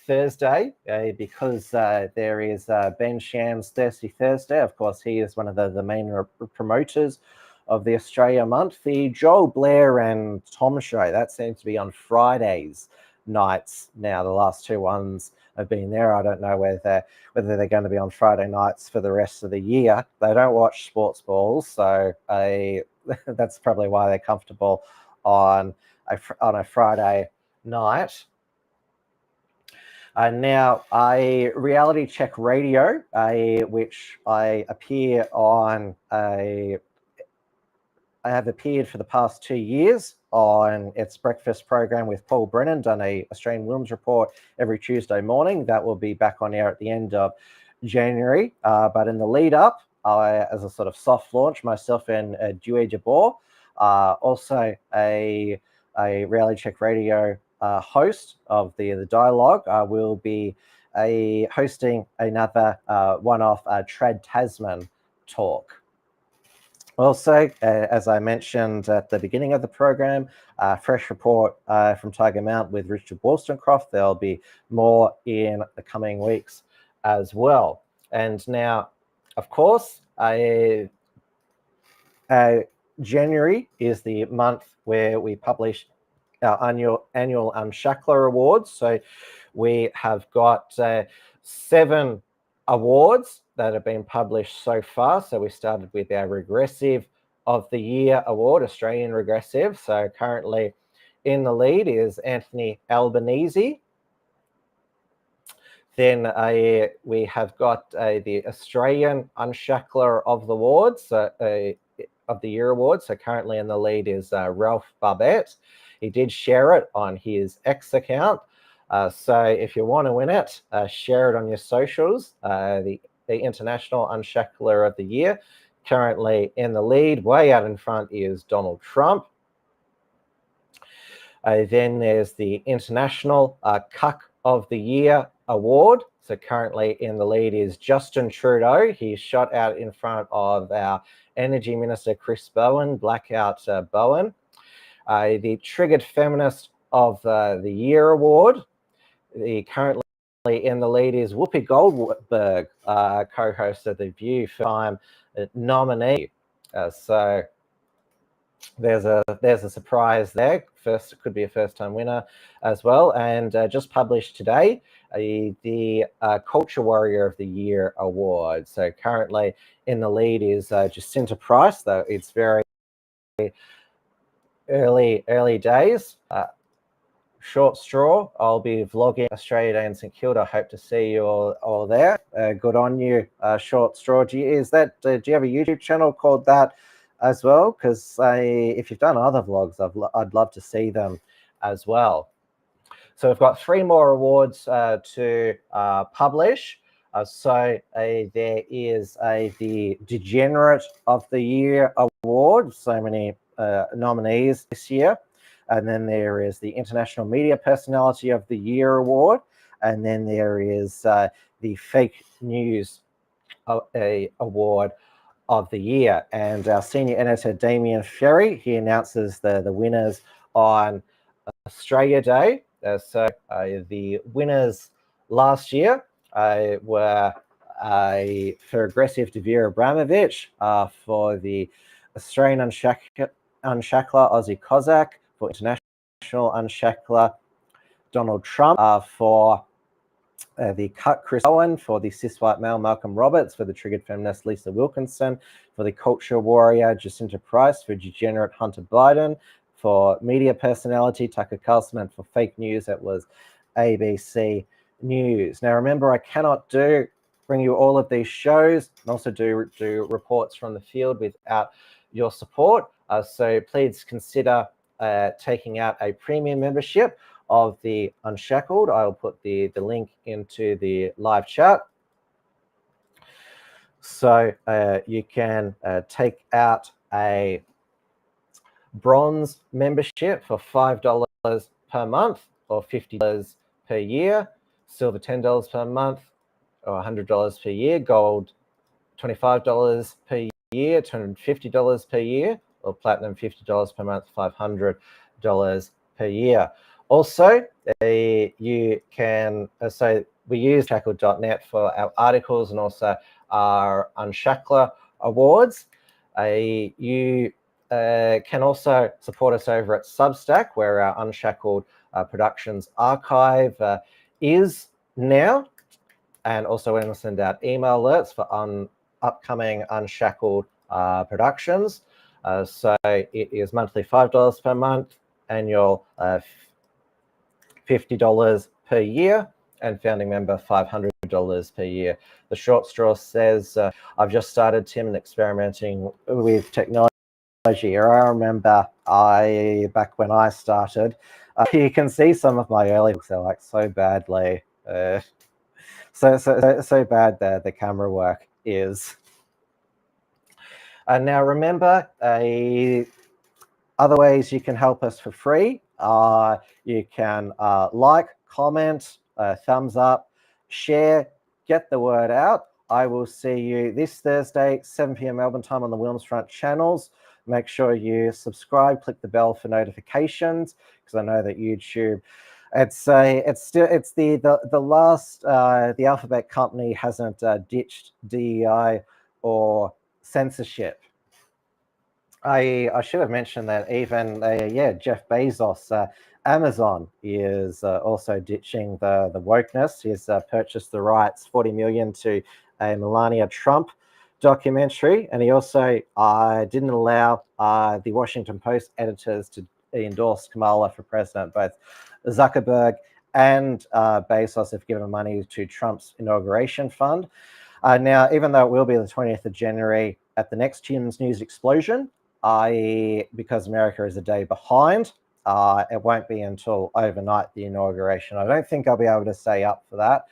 Thursday because there is Ben Sham's Thirsty Thursday. Of course, he is one of the main promoters of the Australia Month. The Joel Blair and Tom show, that seems to be on Fridays nights now. The last two ones have been there. I don't know whether they're going to be on Friday nights for the rest of the year. They don't watch sports balls, so that's probably why they're comfortable on a Friday night. Now, a reality check radio, which I appear on I have appeared for the past 2 years on its breakfast program with Paul Brennan, done a Australian Wilms report every Tuesday morning. That will be back on air at the end of January. But in the lead up, as a sort of soft launch, myself and Dewey Jabor, also a reality check radio host of the dialogue, will be hosting another one-off Trad Tasman talk. Also, as I mentioned at the beginning of the program, fresh report from Tiger Mount with Richard Wollstonecroft. There'll be more in the coming weeks as well. And now, of course, January is the month where we publish our annual Unshackler Awards. So we have got 7 awards that have been published so far. So we started with our Regressive of the Year award, Australian Regressive. So currently in the lead is Anthony Albanese. Then we have got the Australian Unshackler of the Awards, of the Year award. So currently in the lead is Ralph Barbette. He did share it on his X account. So if you want to win it, share it on your socials. The International Unshackler of the Year. Currently in the lead, way out in front, is Donald Trump. Then there's the International Cuck of the Year Award. So currently in the lead is Justin Trudeau. He's shot out in front of our Energy Minister, Chris Bowen, Blackout Bowen. The Triggered Feminist of the Year Award. Currently in the lead is Whoopi Goldberg, co-host of The View, first-time nominee. So there's a surprise there. First, could be a first-time winner as well. And just published today, the Culture Warrior of the Year award. So currently in the lead is Jacinta Price, though it's very early days. Short straw. I'll be vlogging Australia Day in St Kilda. Hope to see you all there. Good on you, Short Straw. Do you have a YouTube channel called that as well? Because if you've done other vlogs, I'd love to see them as well. So we've got 3 more awards to publish. So there is the Degenerate of the Year award. So many nominees this year. And then there is the International Media Personality of the Year award. And then there is the Fake News award of the year. And our senior editor, Damien Ferry, he announces the winners on Australia Day. So the winners last year were for Aggressive to Vera Abramovich, for the Australian Unshackler, Aussie Cossack, for International Unshackler, Donald Trump, for the Cut Chris Owen, for the Cis White Male Malcolm Roberts, for the Triggered Feminist Lisa Wilkinson, for the Culture Warrior Jacinta Price, for Degenerate Hunter Biden, for Media Personality Tucker Carlson, and for Fake News it was ABC News. Now remember, I cannot do bring you all of these shows and also do reports from the field without your support. So please consider taking out a premium membership of the Unshackled. I'll put the link into the live chat. So you can take out a bronze membership for $5 per month or $50 per year, silver $10 per month or $100 per year, gold $25 per year, $250 per year, or platinum $50 per month, $500 per year. Also, you can, so we use Unshackled.net for our articles and also our Unshackler awards. You can also support us over at Substack, where our Unshackled Productions archive is now, and also when we send out email alerts for upcoming Unshackled productions. So it is monthly $5 per month, annual $50 per year, and founding member $500 per year. The short straw says, I've just started, Tim, experimenting with technology. I remember back when I started, you can see some of my early books are like so badly, so bad that the camera work is. Now remember, other ways you can help us for free. You can like, comment, thumbs up, share, get the word out. I will see you this Thursday, 7 p.m. Melbourne time on the Wilms Front channels. Make sure you subscribe, click the bell for notifications, because I know that YouTube, it's the last, the alphabet company hasn't ditched DEI or censorship. I should have mentioned that even Jeff Bezos, Amazon is also ditching the wokeness. He's purchased the rights, $40 million, to a Melania Trump documentary, and he also didn't allow the Washington Post editors to endorse Kamala for president. Both Zuckerberg and Bezos have given money to Trump's inauguration fund. Now, even though it will be the 20th of January at the next Tim's News Explosion, because America is a day behind, it won't be until overnight, the inauguration. I don't think I'll be able to stay up for that,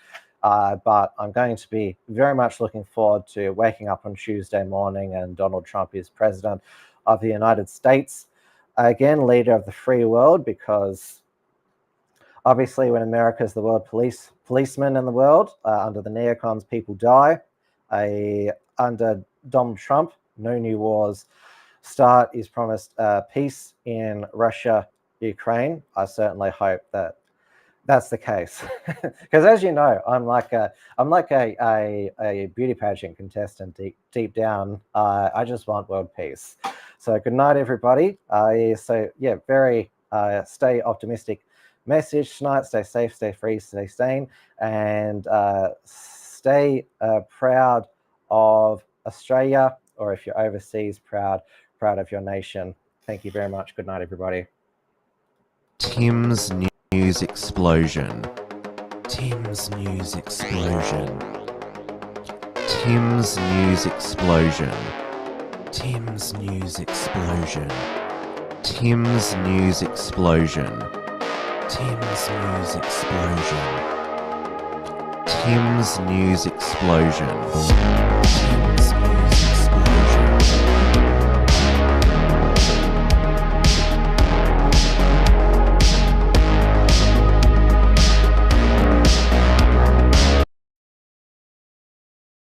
but I'm going to be very much looking forward to waking up on Tuesday morning and Donald Trump is president of the United States, again, leader of the free world, because obviously when America is the world policeman in the world, under the neocons, people die. Under Donald Trump, no new wars start. Is promised peace in Russia, Ukraine. I certainly hope that that's the case, because as you know, I'm like a beauty pageant contestant. Deep down, I just want world peace. So good night, everybody. So yeah, very stay optimistic message tonight. Stay safe, stay free, stay sane, and stay proud of Australia, or if you're overseas, proud of your nation. Thank you very much. Good night, everybody. Tim's News Explosion. Tim's News Explosion. Tim's News Explosion. Tim's News Explosion. Tim's News Explosion. Tim's News Explosion. Tim's News Explosion.